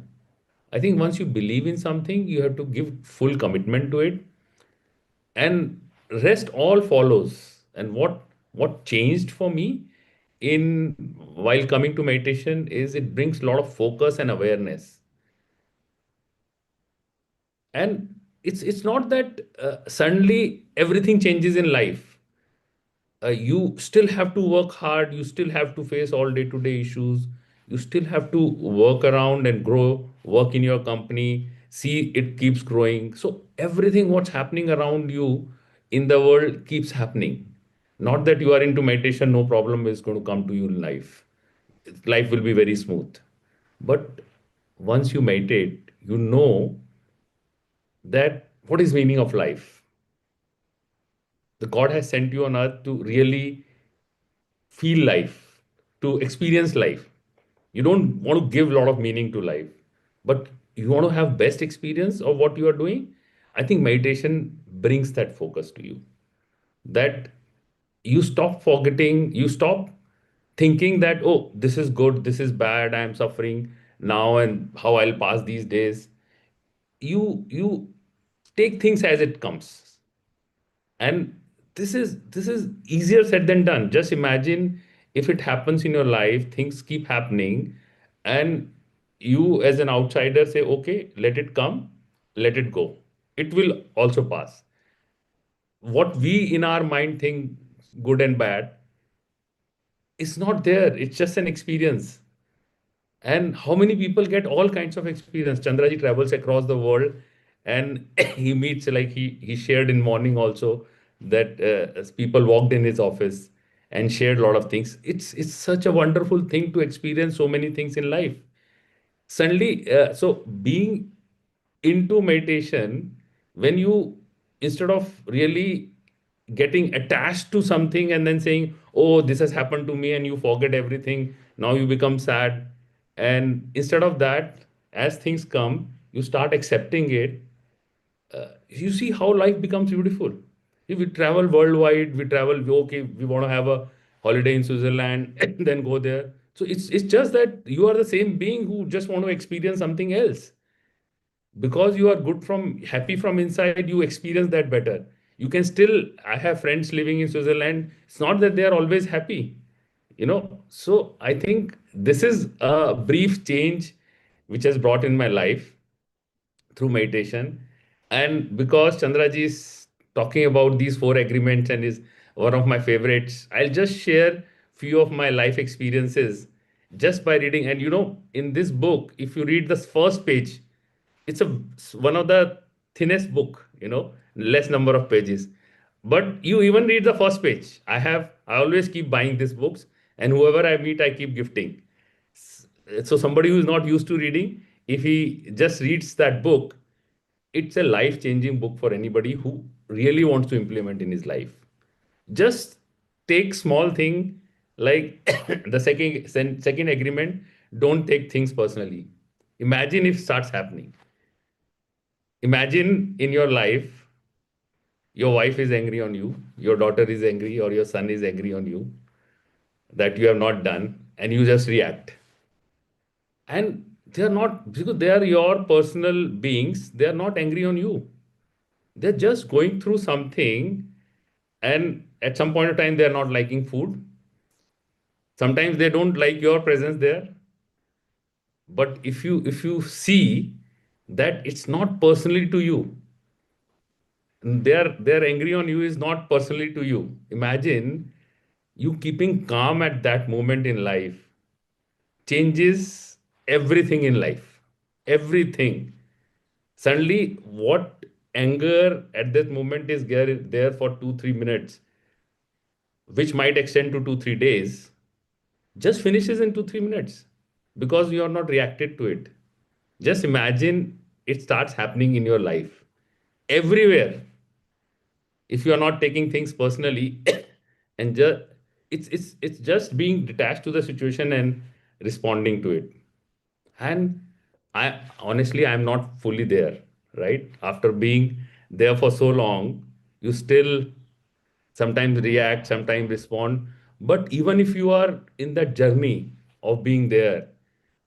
I think once you believe in something, you have to give full commitment to it, and rest all follows. And what changed for me in while coming to meditation is it brings a lot of focus and awareness. And it's not that suddenly everything changes in life. You still have to work hard, you still have to face all day to day issues, you still have to work around and grow, work in your company, see it keeps growing. So everything what's happening around you in the world keeps happening. Not that you are into meditation, no problem is going to come to you in life. Life will be very smooth. But once you meditate, you know that what is meaning of life. The God has sent you on earth to really feel life, to experience life. You don't want to give a lot of meaning to life, but you want to have best experience of what you are doing. I think meditation brings that focus to you. That you stop forgetting, you stop thinking that, oh, this is good, this is bad, I am suffering now, and how I'll pass these days. You take things as it comes. And this is easier said than done. Just imagine if it happens in your life, things keep happening, and you as an outsider say, okay, let it come, let it go, it will also pass. What we in our mind think good and bad is not there, it's just an experience. And how many people get all kinds of experience? Chandraji travels across the world, and he meets, like he shared in morning also, that as people walked in his office and shared a lot of things. It's such a wonderful thing to experience so many things in life. Suddenly, so being into meditation, when you, instead of really getting attached to something and then saying, oh, this has happened to me, and you forget everything, now you become sad. And instead of that, as things come, you start accepting it. You see how life becomes beautiful. If we travel worldwide, we travel, okay, we want to have a holiday in Switzerland and then go there. So it's just that you are the same being who just want to experience something else. Because you are good from happy from inside, you experience that better. You can still, I have friends living in Switzerland, it's not that they are always happy, so I think this is a brief change which has brought in my life through meditation. And because Chandraji is talking about these four agreements and is one of my favorites, I'll just share few of my life experiences just by reading. And in this book, if you read the first page, it's one of the thinnest book, less number of pages. But you even read the first page. I always keep buying these books, and whoever I meet, I keep gifting. So somebody who is not used to reading, if he just reads that book, it's a life-changing book for anybody who really wants to implement in his life. Just take small thing like the second agreement. Don't take things personally. Imagine if starts happening. Imagine in your life, your wife is angry on you, your daughter is angry, or your son is angry on you that you have not done, and you just react. And they are not, because they are your personal beings, they are not angry on you. They're just going through something, and at some point of time, they are not liking food. Sometimes they don't like your presence there. But if you see that it's not personally to you, they're angry on you is not personally to you. Imagine you keeping calm at that moment in life changes everything in life. Everything. Suddenly, what anger at that moment is there for 2-3 minutes, which might extend to 2-3 days, just finishes in 2-3 minutes because you are not reacted to it. Just imagine it starts happening in your life everywhere. If you are not taking things personally and just it's just being detached to the situation and responding to it. And I honestly, I'm not fully there, right? After being there for so long, you still sometimes react, sometimes respond. But even if you are in that journey of being there,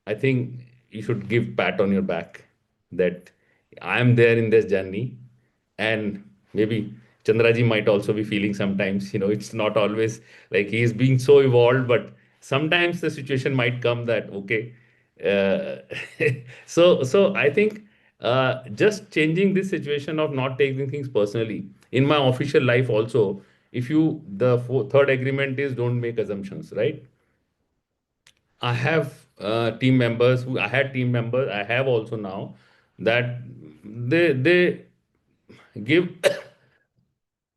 I think you should give pat on your back that I am there in this journey. And maybe Chandraji might also be feeling sometimes, it's not always like he is being so evolved, but sometimes the situation might come that, okay. Uh, so I think just changing this situation of not taking things personally in my official life also, if you, the third agreement is don't make assumptions, right? I have team members who I had team members. I have also now that they give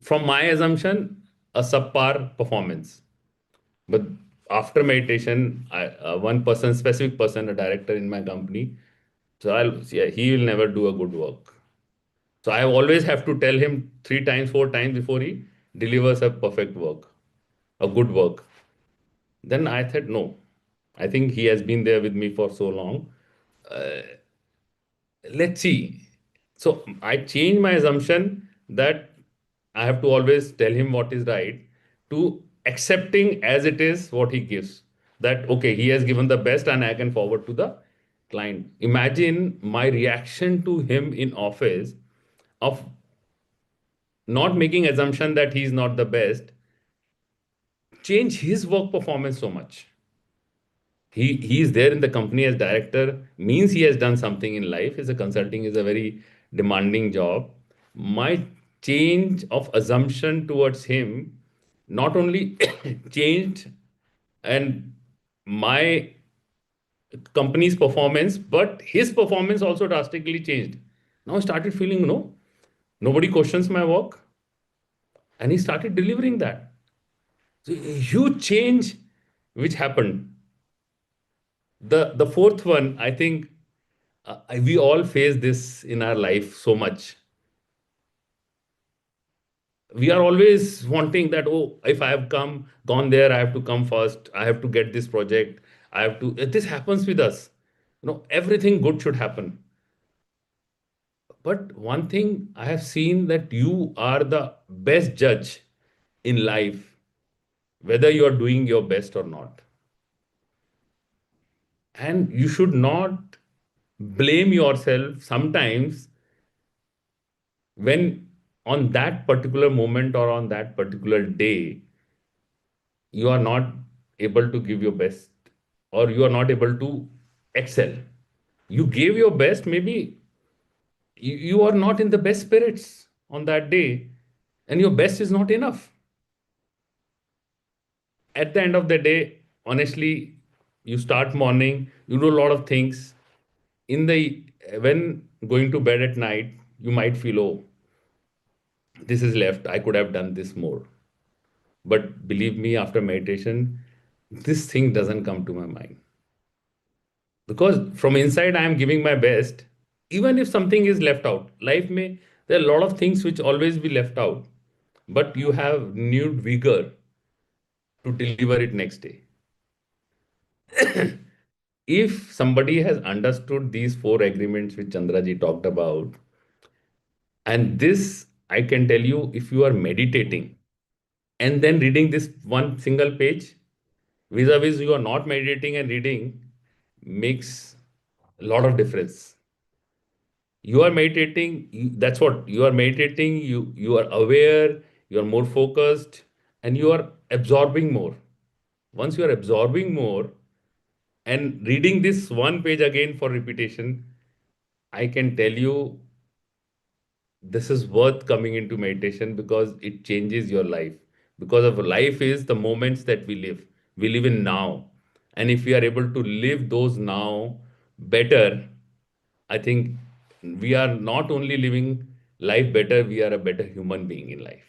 from my assumption a subpar performance. But after meditation, one person, specific person, a director in my company, so yeah, he will never do a good work. So I always have to tell him 3 times, 4 times before he delivers a perfect work, a good work. Then I said no. I think he has been there with me for so long. Let's see. So I changed my assumption that I have to always tell him what is right to accepting as it is what he gives. That, okay, he has given the best and I can forward to the client. Imagine my reaction to him in office of not making assumption that he's not the best, change his work performance so much. He is there in the company as director, means he has done something in life. As a consulting is a very demanding job. My change of assumption towards him not only changed and my company's performance, but his performance also drastically changed. Now I started feeling, no, nobody questions my work, and he started delivering that. So a huge change which happened. The fourth one, I think, we all face this in our life so much. We are always wanting that, oh, if I have gone there, I have to come first. I have to get this project. I have to. This happens with us. Everything good should happen. But one thing I have seen that you are the best judge in life, whether you are doing your best or not. And you should not blame yourself sometimes when on that particular moment or on that particular day you are not able to give your best or you are not able to excel. You gave your best, maybe you are not in the best spirits on that day and your best is not enough. At the end of the day, honestly, you start morning, you do a lot of things. In the when going to bed at night, you might feel, oh, this is left, I could have done this more. But believe me, after meditation, this thing doesn't come to my mind. Because from inside, I am giving my best. Even if something is left out, life may, there are a lot of things which always be left out, but you have new vigor to deliver it next day. If somebody has understood these 4 agreements which Chandraji talked about, and this, I can tell you, if you are meditating and then reading this one single page, vis-a-vis you are not meditating and reading, makes a lot of difference. You are meditating, that's what you are meditating, you are aware, you are more focused, and you are absorbing more. Once you are absorbing more and reading this one page again for repetition, I can tell you this is worth coming into meditation because it changes your life. Because of life is the moments that we live in now, and if we are able to live those now better, I think we are not only living life better, we are a better human being in life.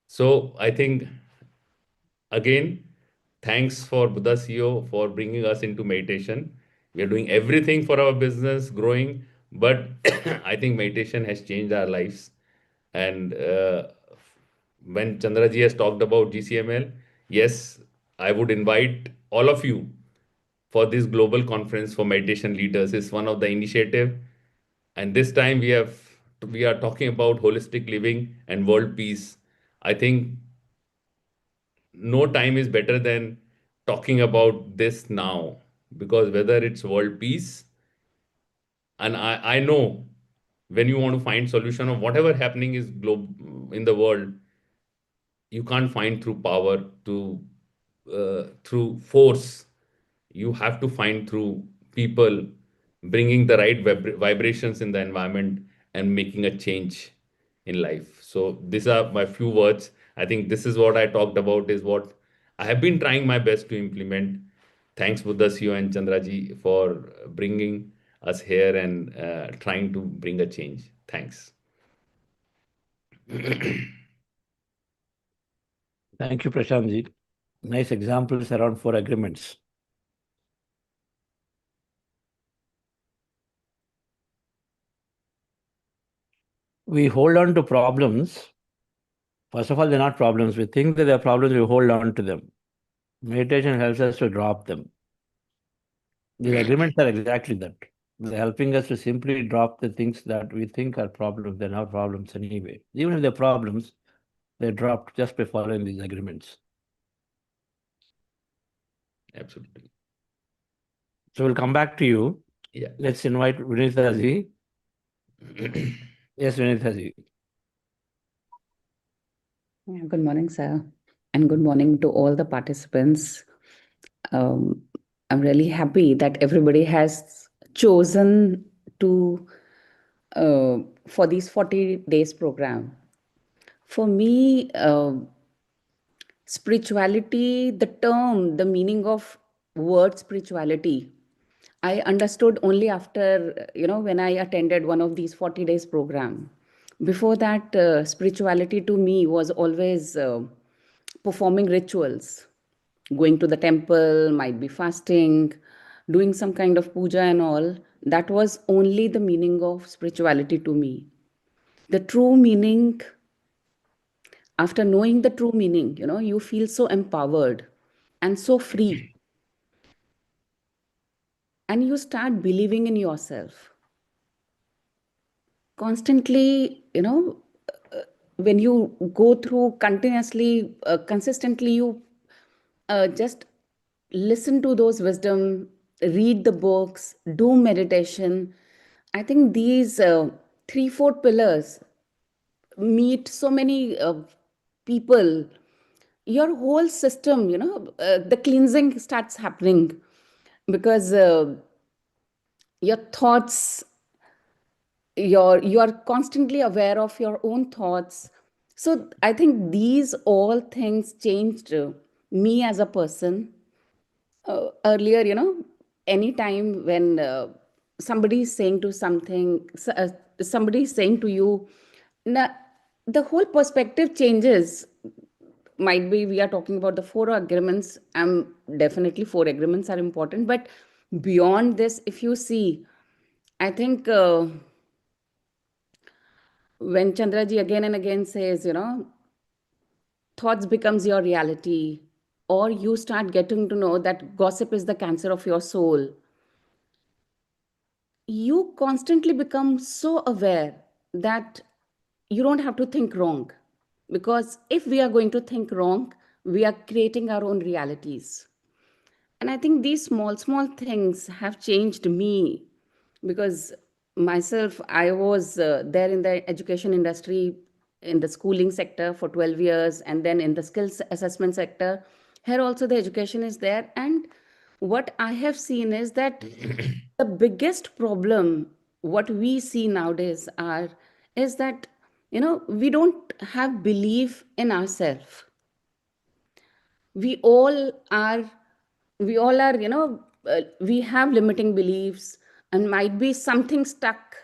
So I think, again, thanks for BuddhaCEO for bringing us into meditation. We are doing everything for our business growing, but I think meditation has changed our lives. And when Chandraji has talked about GCML, yes, I would invite all of you for this global conference for meditation leaders. It's one of the initiative, and this time we are talking about holistic living and world peace. I think no time is better than talking about this now, because whether it's world peace, and I know when you want to find solution of whatever happening is in the world, you can't find through power, through force. You have to find through people bringing the right vibrations in the environment and making a change in life. So these are my few words. I think this is what I talked about, is what I have been trying my best to implement. Thanks BuddhaCEO and Chandraji for bringing us here and trying to bring a change. Thanks. Thank you, Prashantji. Nice examples around 4 agreements. We hold on to problems. First of all, they're not problems. We think that they're problems, we hold on to them. Meditation helps us to drop them. These agreements are exactly that. They're helping us to simply drop the things that we think are problems. They're not problems anyway. Even if they're problems, they're dropped just by following these agreements. Absolutely. So we'll come back to you. Yeah. Let's invite Vinithaji. Yes, Vinithaji. Good morning, sir, and good morning to all the participants. I'm really happy that everybody has chosen to for these 40 days program. For me, spirituality, the term, the meaning of word spirituality, I understood only after, when I attended one of these 40 days program. Before that, spirituality to me was always performing rituals, going to the temple, might be fasting, doing some kind of puja and all. That was only the meaning of spirituality to me. The true meaning, after knowing the true meaning, you feel so empowered and so free. And you start believing in yourself. Constantly, when you go through continuously, consistently, you just listen to those wisdom, read the books, do meditation. I think these 3-4 pillars, meet so many people, your whole system, the cleansing starts happening, because your thoughts, you are constantly aware of your own thoughts. So I think these all things changed me as a person. Earlier, anytime when somebody is saying to somebody is saying to you, now, the whole perspective changes. Might be we are talking about the four agreements. Definitely four agreements are important, but beyond this, if you see, I think when Chandraji again and again says, thoughts becomes your reality, or you start getting to know that gossip is the cancer of your soul, you constantly become so aware that you don't have to think wrong. Because if we are going to think wrong, we are creating our own realities. And I think these small, small things have changed me, because myself, I was there in the education industry, in the schooling sector for 12 years, and then in the skills assessment sector. Here also, the education is there. And what I have seen is that the biggest problem, what we see nowadays, is that, we don't have belief in ourselves. we all are we all are, we have limiting beliefs, and might be something stuck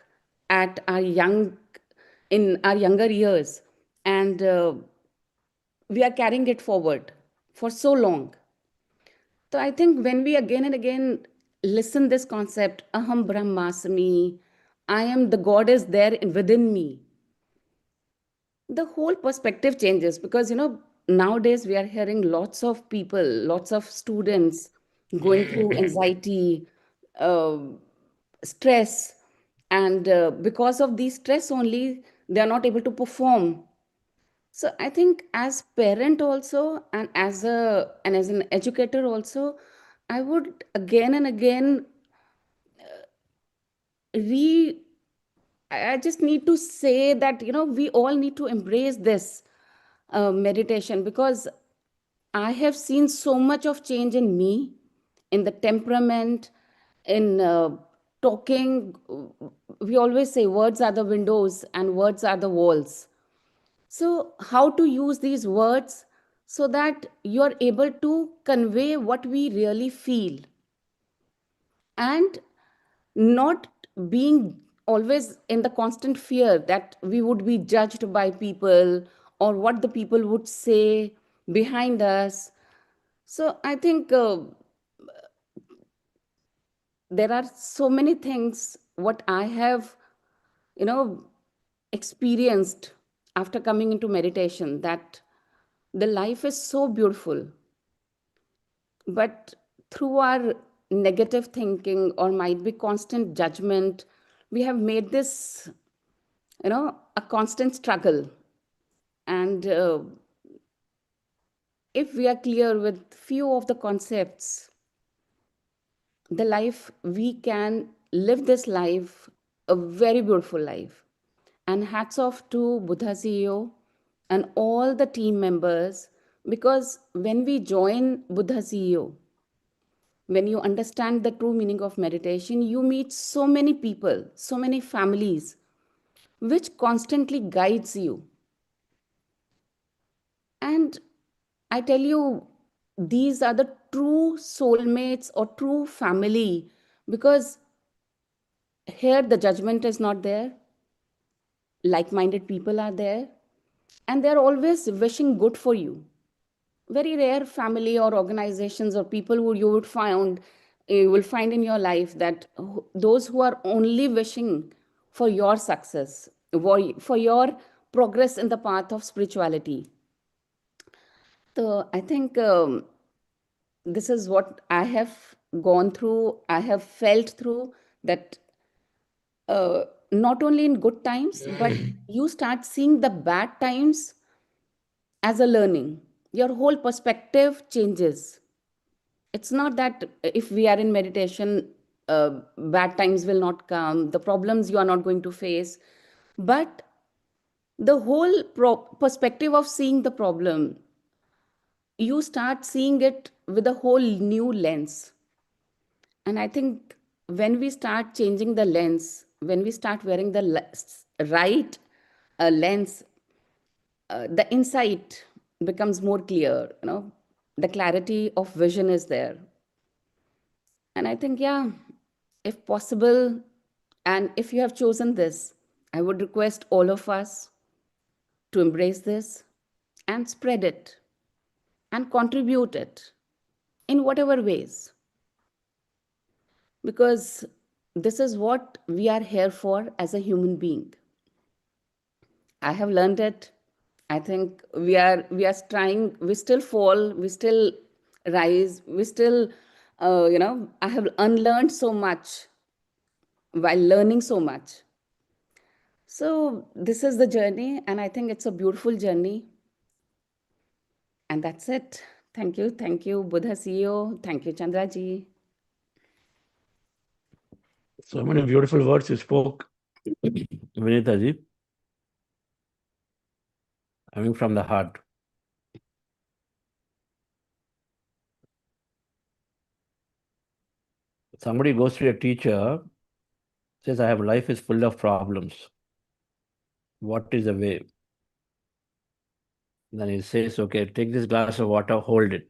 at our younger years, and we are carrying it forward for so long. So I think when we again and again listen this concept, aham brahmasmi, I am the god is there within me, the whole perspective changes. Because nowadays we are hearing lots of people, lots of students going through anxiety, uh, stress, and because of these stress only, they are not able to perform. So I think as parent also, and as an educator also, I would again and again re I just need to say that, we all need to embrace this meditation, because I have seen so much of change in me, in the temperament, in talking. We always say words are the windows and words are the walls. So, how to use these words so that you're able to convey what we really feel, and not being always in the constant fear that we would be judged by people, or what the people would say behind us. So I think there are so many things what I have, you know, experienced after coming into meditation, that the life is so beautiful. But through our negative thinking, or might be constant judgment, we have made this, a constant struggle. And if we are clear with few of the concepts, the life, we can live this life, a very beautiful life. And hats off to Buddha CEO and all the team members, because when we join Buddha CEO, when you understand the true meaning of meditation, you meet so many people, so many families, which constantly guides you. And I tell you, these are the true soulmates or true family, because here the judgment is not there, like minded people are there, and they're always wishing good for you. Very rare family or organizations or people who you will find in your life, that those who are only wishing for your success, for your progress in the path of spirituality. So I think this is what I have gone through, I have felt through, that not only in good times, but you start seeing the bad times as a learning. Your whole perspective changes. It's not that if we are in meditation, bad times will not come, the problems you are not going to face, but the whole perspective of seeing the problem, you start seeing it with a whole new lens. And I think when we start changing the lens, when we start wearing the right lens, the insight becomes more clear. The clarity of vision is there. And I think, yeah, if possible, and if you have chosen this, I would request all of us to embrace this and spread it and contribute it in whatever ways, because this is what we are here for as a human being. I have learned it. I think we are trying. We still fall. We still rise. We still, I have unlearned so much while learning so much. So this is the journey, and I think it's a beautiful journey. And that's it. Thank you, Buddha CEO. Thank you, Chandra ji. So many beautiful words you spoke, Vinita ji, coming from the heart. Somebody goes to a teacher, says, I have life is full of problems. What is the way? Then he says, okay, take this glass of water, hold it.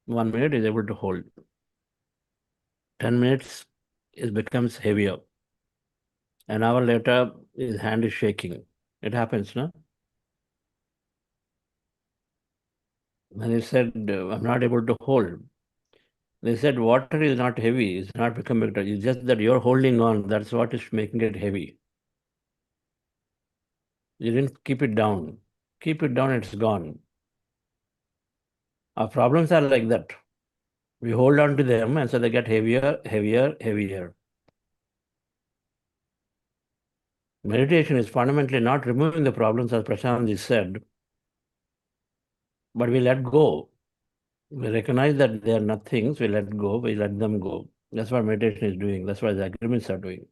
1 minute is able to hold. 10 minutes, it becomes heavier. An hour later, his hand is shaking. It happens, no? And he said, I'm not able to hold. They said, water is not heavy. It's not becoming, it's just that you're holding on. That's what is making it heavy. You didn't keep it down. Keep it down, it's gone. Our problems are like that. We hold on to them, and so they get heavier, heavier, heavier. Meditation is fundamentally not removing the problems, as Prashant said, but we let go. We recognize that they are nothings, we let go, we let them go. That's what meditation is doing. That's what the agreements are doing.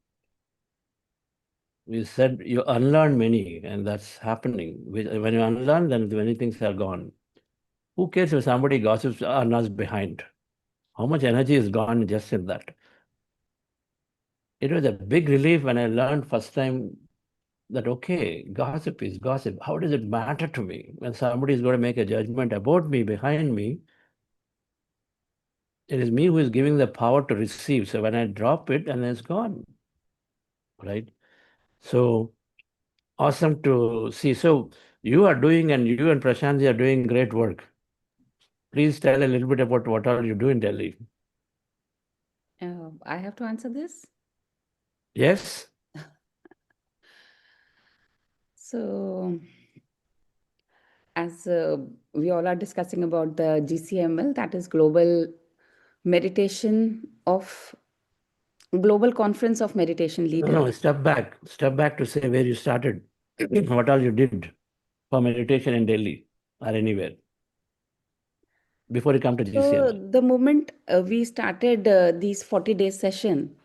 We said you unlearn many, and that's happening. When you unlearn, then many things are gone. Who cares if somebody gossips on us behind? How much energy is gone just in that? It was a big relief when I learned first time that, okay, gossip is gossip. How does it matter to me? When somebody is going to make a judgment about me, behind me, it is me who is giving the power to receive. So when I drop it, and it's gone, right? So awesome to see. So you are doing, and you and Prashantji are doing great work. Please tell a little bit about what all you do in Delhi. I have to answer this. Yes? So, as we all are discussing about the GCML, that is Global Conference of Meditation Leaders. No, step back. Step back to say where you started, what all you did for meditation in Delhi or anywhere before you come to So GCML. the moment we started these 40-day session,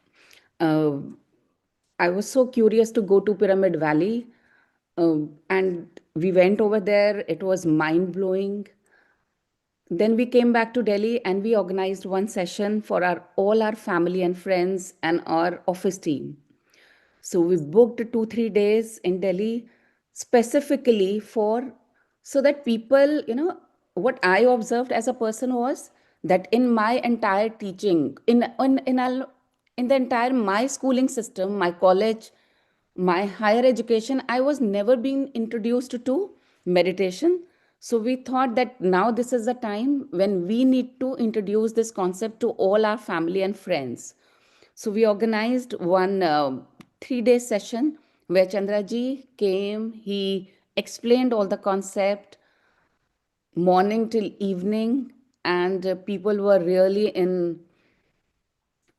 I was so curious to go to Pyramid Valley, and we went over there. It was mind blowing. Then we came back to Delhi and we organized one session for all our family and friends and our office team. So we booked 2-3 days in Delhi specifically for, so that people, what I observed as a person was that in my entire teaching, in the entire my schooling system, my college, my higher education, I was never being introduced to meditation. So we thought that now this is the time when we need to introduce this concept to all our family and friends. So we organized one 3-day session where Chandraji came. He explained all the concept morning till evening, and people were really in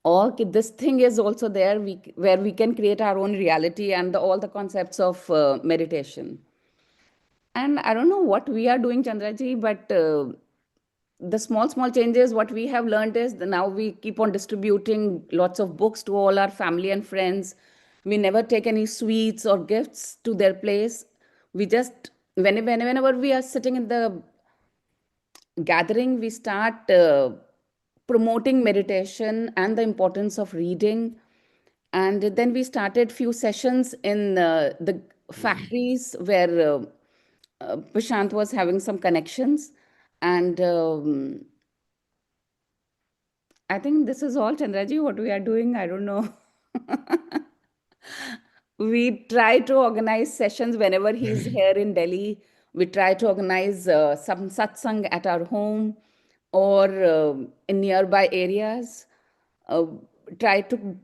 awe. This thing is also there, where we can create our own reality and all the concepts of meditation. And I don't know what we are doing, Chandraji, but the small changes, what we have learned is that now we keep on distributing lots of books to all our family and friends. We never take any sweets or gifts to their place. We just, whenever we are sitting in the gathering, we start promoting meditation and the importance of reading. And then we started few sessions in the factories where Prashant was having some connections. And I think this is all, Chandraji, what we are doing. I don't know. We try to organize sessions whenever he's here in Delhi. We try to organize some satsang at our home or in nearby areas. Uh, Try to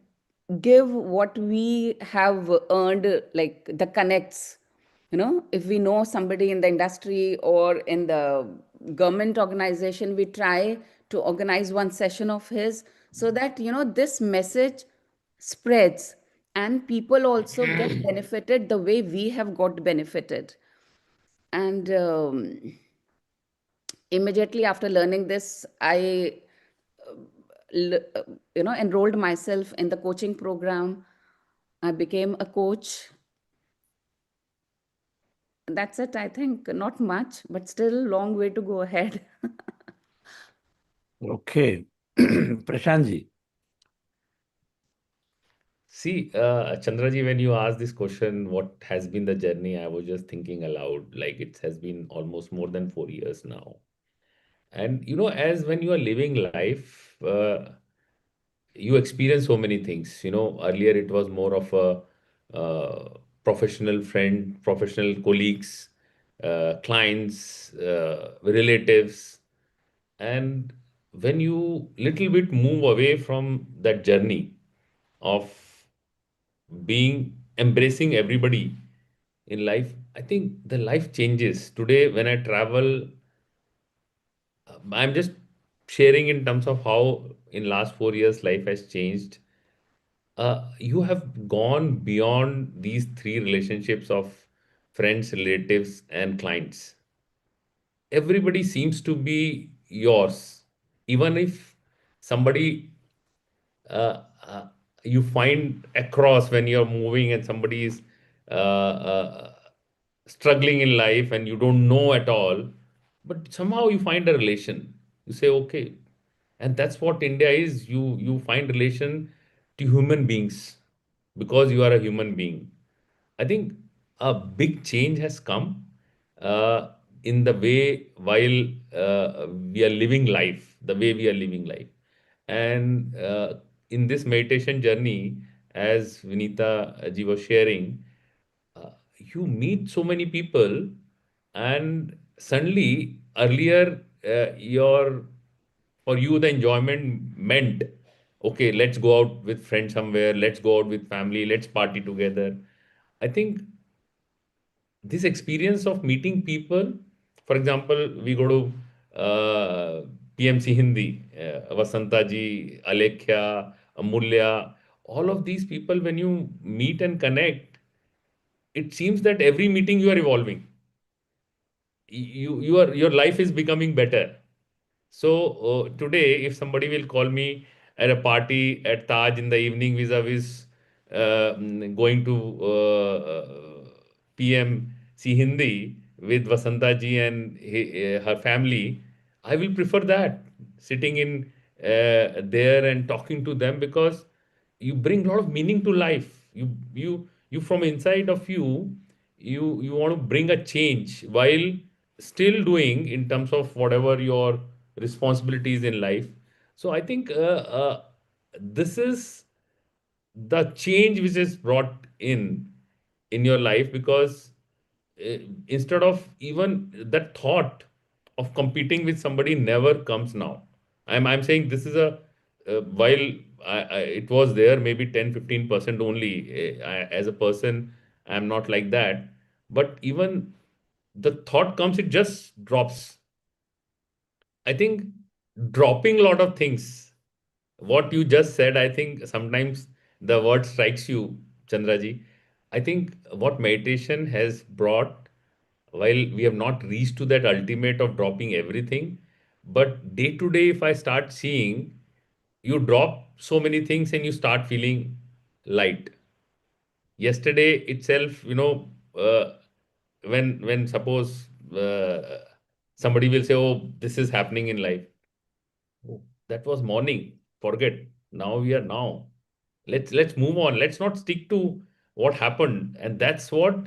give what we have earned, like the connects. If we know somebody in the industry or in the government organization, we try to organize one session of his, so that this message spreads and people also get benefited the way we have got benefited. And immediately after learning this, I enrolled myself in the coaching program. I became a coach. That's it, I think. Not much, but still long way to go ahead. Okay. Prashantji. See, Chandraji, when you asked this question, what has been the journey? I was just thinking aloud, like it has been almost more than 4 years now. And as when you are living life, you experience so many things. Earlier it was more of a professional friend, professional colleagues, clients, relatives. And when you little bit move away from that journey of being embracing everybody in life, I think the life changes. Today, when I travel, I'm just sharing in terms of how in last 4 years life has changed. You have gone beyond these three relationships of friends, relatives, and clients. Everybody seems to be yours. Even if somebody uh, you find across when you're moving and somebody is struggling in life and you don't know at all, but somehow you find a relation. You say, okay, and that's what India is. You find relation to human beings because you are a human being. I think a big change has come uh, in the way while we are living life, the way we are living life. And in this meditation journey, as Vinita ji was sharing, you meet so many people, and suddenly earlier your for you the enjoyment meant, okay, let's go out with friends somewhere, let's go out with family, let's party together. I think this experience of meeting people, for example, we go to PMC Hindi, Vasanta ji, Alekhya, Amulya, all of these people, when you meet and connect, it seems that every meeting you are evolving. Your life is becoming better. So today, if somebody will call me at a party at Taj in the evening, vis-a-vis going to PMC Hindi with Vasanta ji and her family, I will prefer that, sitting in there and talking to them, because you bring a lot of meaning to life. You from inside of you want to bring a change while still doing in terms of whatever your responsibilities in life. So I think this is the change which is brought in your life, because uh, instead of even that thought of competing with somebody never comes now. I'm saying this is a while it was there maybe 10-15% only. As a person, I'm not like that. But even the thought comes, it just drops. I think dropping a lot of things. What you just said, I think sometimes the word strikes you, Chandraji. I think what meditation has brought, while we have not reached to that ultimate of dropping everything, but day to day, if I start seeing, you drop so many things and you start feeling light. Yesterday itself, when suppose somebody will say, oh, this is happening in life. Oh, that was morning. Forget. Now we are now. Let's move on. Let's not stick to what happened. And that's what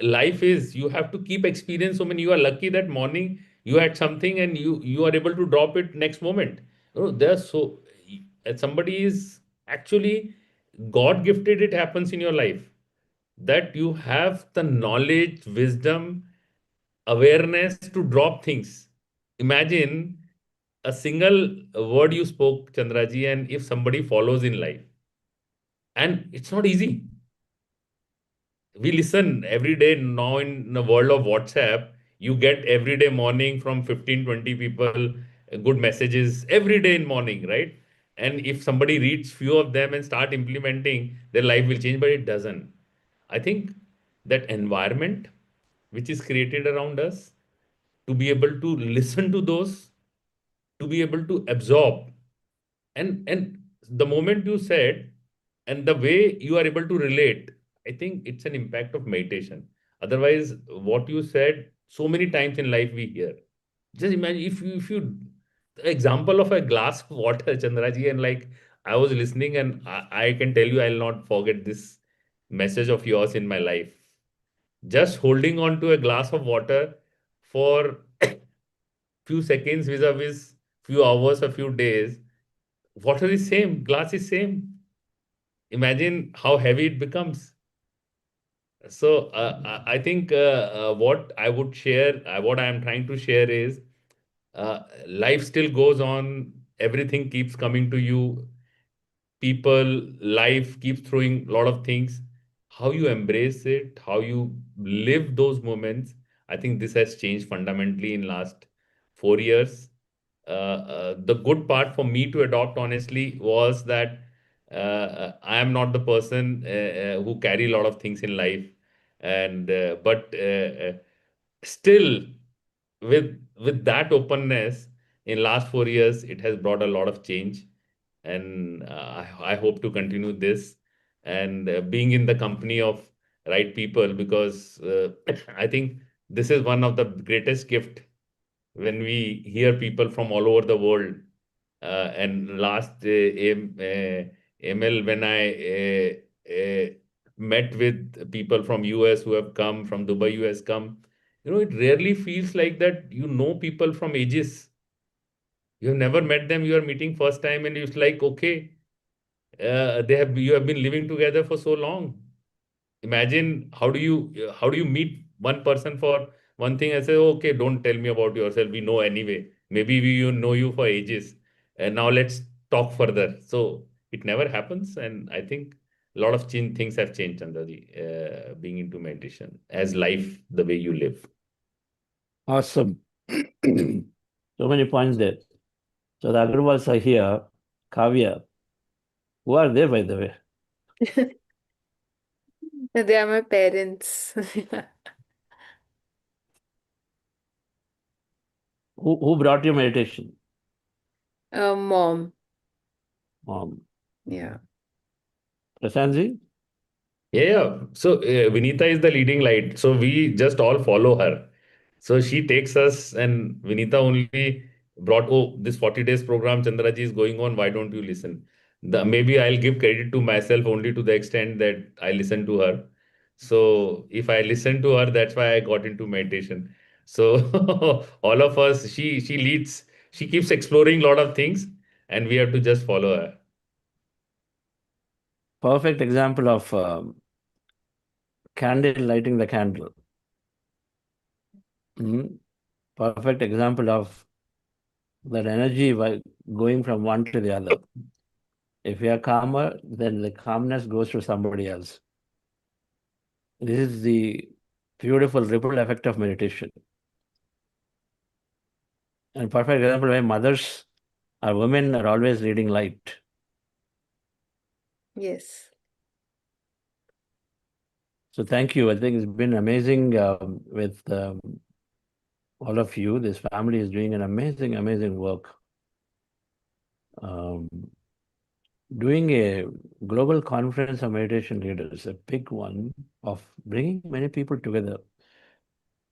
life is. You have to keep experience. So many, you are lucky that morning you had something and you are able to drop it next moment. There's so somebody is actually God gifted, it happens in your life that you have the knowledge, wisdom, awareness to drop things. Imagine a single word you spoke, Chandraji, and if somebody follows in life, and it's not easy. We listen every day now in the world of WhatsApp. You get every day morning from 15, 20 people good messages every day in morning, right? And if somebody reads few of them and start implementing, their life will change, but it doesn't. I think that environment which is created around us, to be able to listen to those, to be able to absorb, and the moment you said, and the way you are able to relate, I think it's an impact of meditation. Otherwise, what you said so many times in life we hear. Just imagine if you example of a glass of water, Chandraji, and like I was listening, and I can tell you I'll not forget this message of yours in my life. Just holding on to a glass of water for few seconds vis-a-vis few hours, a few days, water is same, glass is same. Imagine how heavy it becomes. So I think what I would share, what I am trying to share is life still goes on. Everything keeps coming to you. People, life keeps throwing a lot of things. How you embrace it, how you live those moments. I think this has changed fundamentally in last 4 years. The good part for me to adopt honestly was that I am not the person who carry a lot of things in life, and still with that openness in last 4 years, it has brought a lot of change, and I hope to continue this and being in the company of right people, because I think this is one of the greatest gift when we hear people from all over the world. And last ML, when I met with people from US who have come, from Dubai, who has come, it rarely feels like that you know people from ages. You have never met them, you are meeting first time, and it's like, okay, you have been living together for so long. Imagine how do you meet one person for one thing and say, okay, don't tell me about yourself, we know anyway, maybe we you know you for ages, and now let's talk further. So it never happens, and I think a lot of things have changed, Chandraji, being into meditation as life the way you live. Awesome. So many points there. So the Agarwals are here. Kavya, who are they, by the way? They are my parents. Who brought you meditation? Mom. Mom. Yeah. Prashanji? Yeah. So Vinita is the leading light. So we just all follow her. So she takes us, and Vinita only brought, oh, this 40 days program, Chandraji, is going on. Why don't you listen? Maybe I'll give credit to myself only to the extent that I listen to her. So if I listen to her, that's why I got into meditation. So all of us, she leads, she keeps exploring a lot of things, and we have to just follow her. Perfect example of candle lighting the candle. Perfect example of that energy going from one to the other. If you are calmer, then the calmness goes to somebody else. This is the beautiful ripple effect of meditation. And perfect example why mothers or women are always leading light. Yes. So thank you. I think it's been amazing with all of you. This family is doing an amazing, amazing work. Doing a global conference of meditation leaders, a big one of bringing many people together.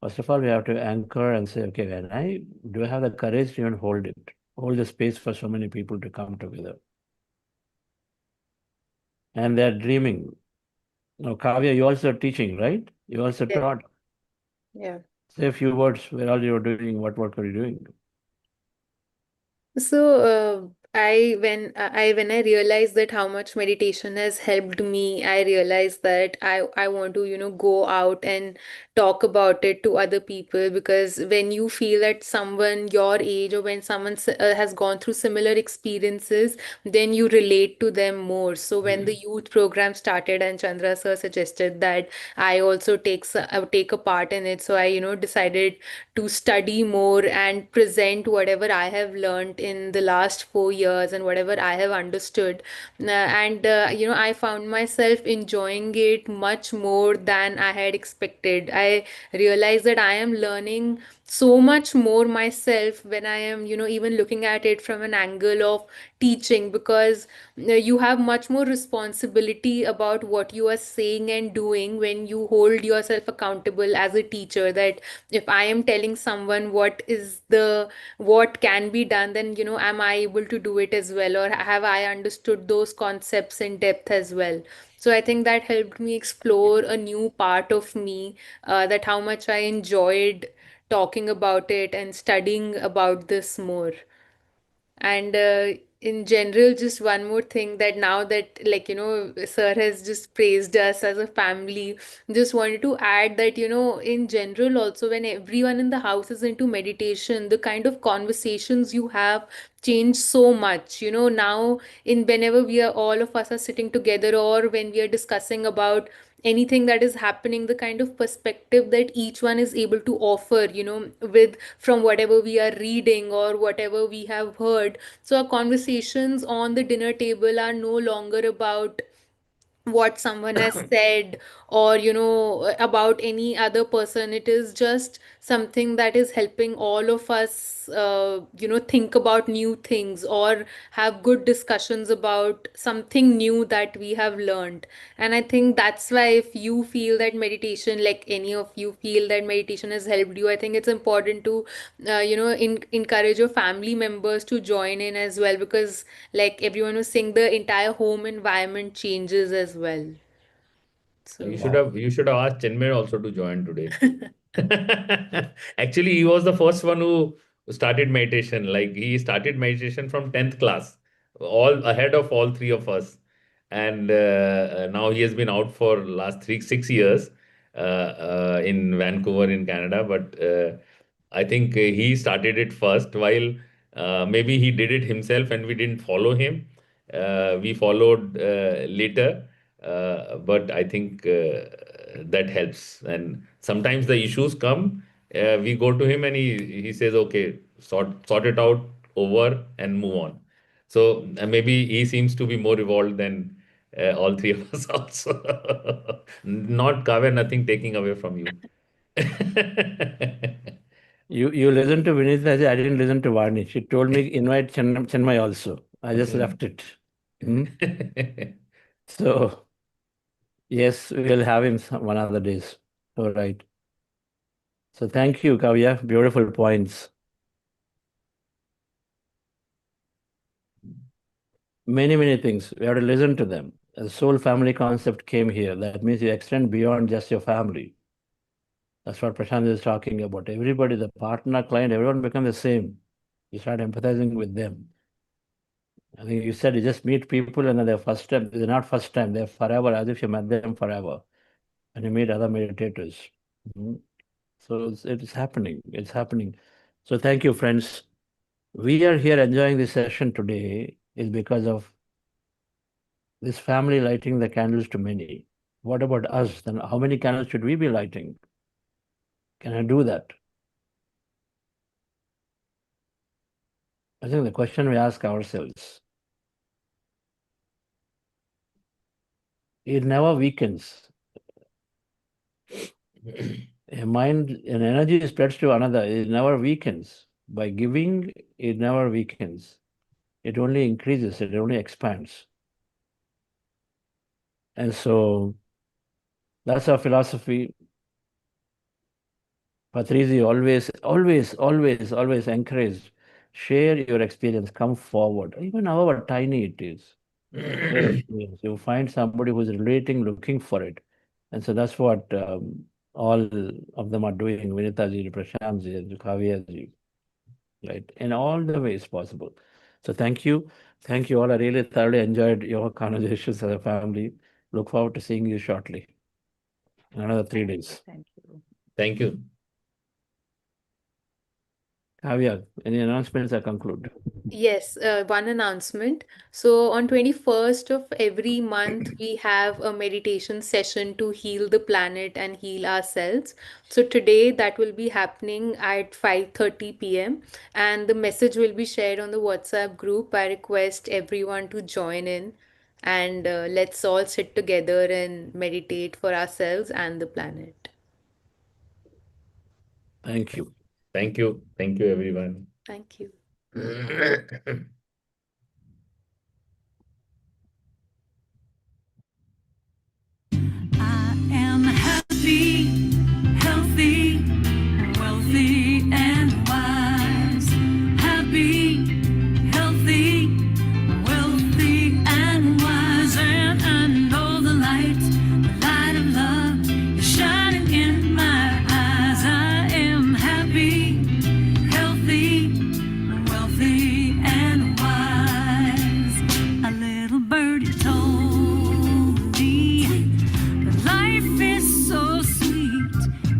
First of all, we have to anchor and say, okay, do I have the courage to even hold the space for so many people to come together? And they're dreaming. Now, Kavya, you also teaching, right? You also Yeah. taught. Yeah. Say a few words, where all you were doing, what were you doing? So when I realized that how much meditation has helped me, I realized that I want to, go out and talk about it to other people, because when you feel that someone your age, or when someone has gone through similar experiences, then you relate to them more. So when the youth program started and Chandra sir suggested that I also take a part in it, so I, decided to study more and present whatever I have learned in the last 4 years and whatever I have understood. I found myself enjoying it much more than I had expected. I realized that I am learning so much more myself when I am, even looking at it from an angle of teaching, because you have much more responsibility about what you are saying and doing when you hold yourself accountable as a teacher. That if I am telling someone what can be done, then, am I able to do it as well, or have I understood those concepts in depth as well? So I think that helped me explore a new part of me, that how much I enjoyed talking about it and studying about this more. And in general, just one more thing, that now that, like, sir has just praised us as a family, just wanted to add that, in general, also, when everyone in the house is into meditation, the kind of conversations you have change so much. Now, in whenever we are all of us are sitting together, or when we are discussing about anything that is happening, the kind of perspective that each one is able to offer, with from whatever we are reading or whatever we have heard. So our conversations on the dinner table are no longer about what someone has said, or about any other person. It is just something that is helping all of us think about new things, or have good discussions about something new that we have learned. And I think that's why, if you feel that meditation, like any of you feel that meditation has helped you, I think it's important to encourage your family members to join in as well, because, like everyone was saying, the entire home environment changes as well. You So should have asked Chinmay also to join today. Actually, he was the first one who started meditation. Like he started meditation from 10th class, all ahead of all three of us. And now he has been out for last 6 years in Vancouver in Canada. But I think he started it first, while maybe he did it himself and we didn't follow him. We followed later, but I think that helps. And sometimes the issues come, we go to him and he says, "Okay, sort it out, over and move on." So maybe he seems to be more evolved than all three of us also. Not Kavya, nothing taking away from you. You listen to Vinita, I didn't listen to Varni. She told me invite Chenmai also. I just left it. Hmm? So, yes, we'll have him one other days. All right. So thank you, Kavya. Beautiful points. Many, many things. We have to listen to them. The soul family concept came here. That means you extend beyond just your family. That's what Prashant is talking about. Everybody, the partner, client, everyone become the same. You start empathizing with them. I think you said you just meet people and then they're first time. They're not first time. They're forever, as if you met them forever. And you meet other meditators. Mhm. So it's happening. It's happening. So thank you, friends. We are here enjoying this session today is because of this family lighting the candles to many. What about us? Then how many candles should we be lighting? Can I do that? I think the question we ask ourselves. It never weakens. A mind, an energy spreads to another. It never weakens. By giving, it never weakens. It only increases. It only expands. And so that's our philosophy. Patriji always encouraged, share your experience, come forward, even however tiny it is. Share experience. You find somebody who's relating, looking for it. And so that's what all of them are doing, Vinitaji, Prashantji, Kavyaji, right? In all the ways possible. So thank you. Thank you all. I really thoroughly enjoyed your conversations as a family. Look forward to seeing you shortly. In another 3 days. Thank you. Thank you. Kavya, any announcements or conclude? Yes, one announcement. So on 21st of every month, we have a meditation session to heal the planet and heal ourselves. So today that will be happening at 5:30 p.m. and the message will be shared on the WhatsApp group. I request everyone to join in and let's all sit together and meditate for ourselves and the planet. Thank you. Thank you. Thank you, everyone. Thank you. I am happy, healthy, wealthy, and wise. Happy, healthy, wealthy, and wise. And I know the light of love is shining in my eyes. I am happy, healthy, wealthy, and wise. A little birdie told me life is so sweet.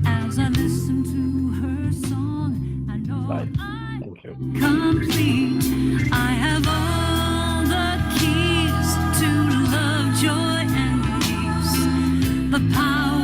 As I listen to her song, I know Bye. I'm Thank you. complete. I have all the keys to love, joy, and peace. The power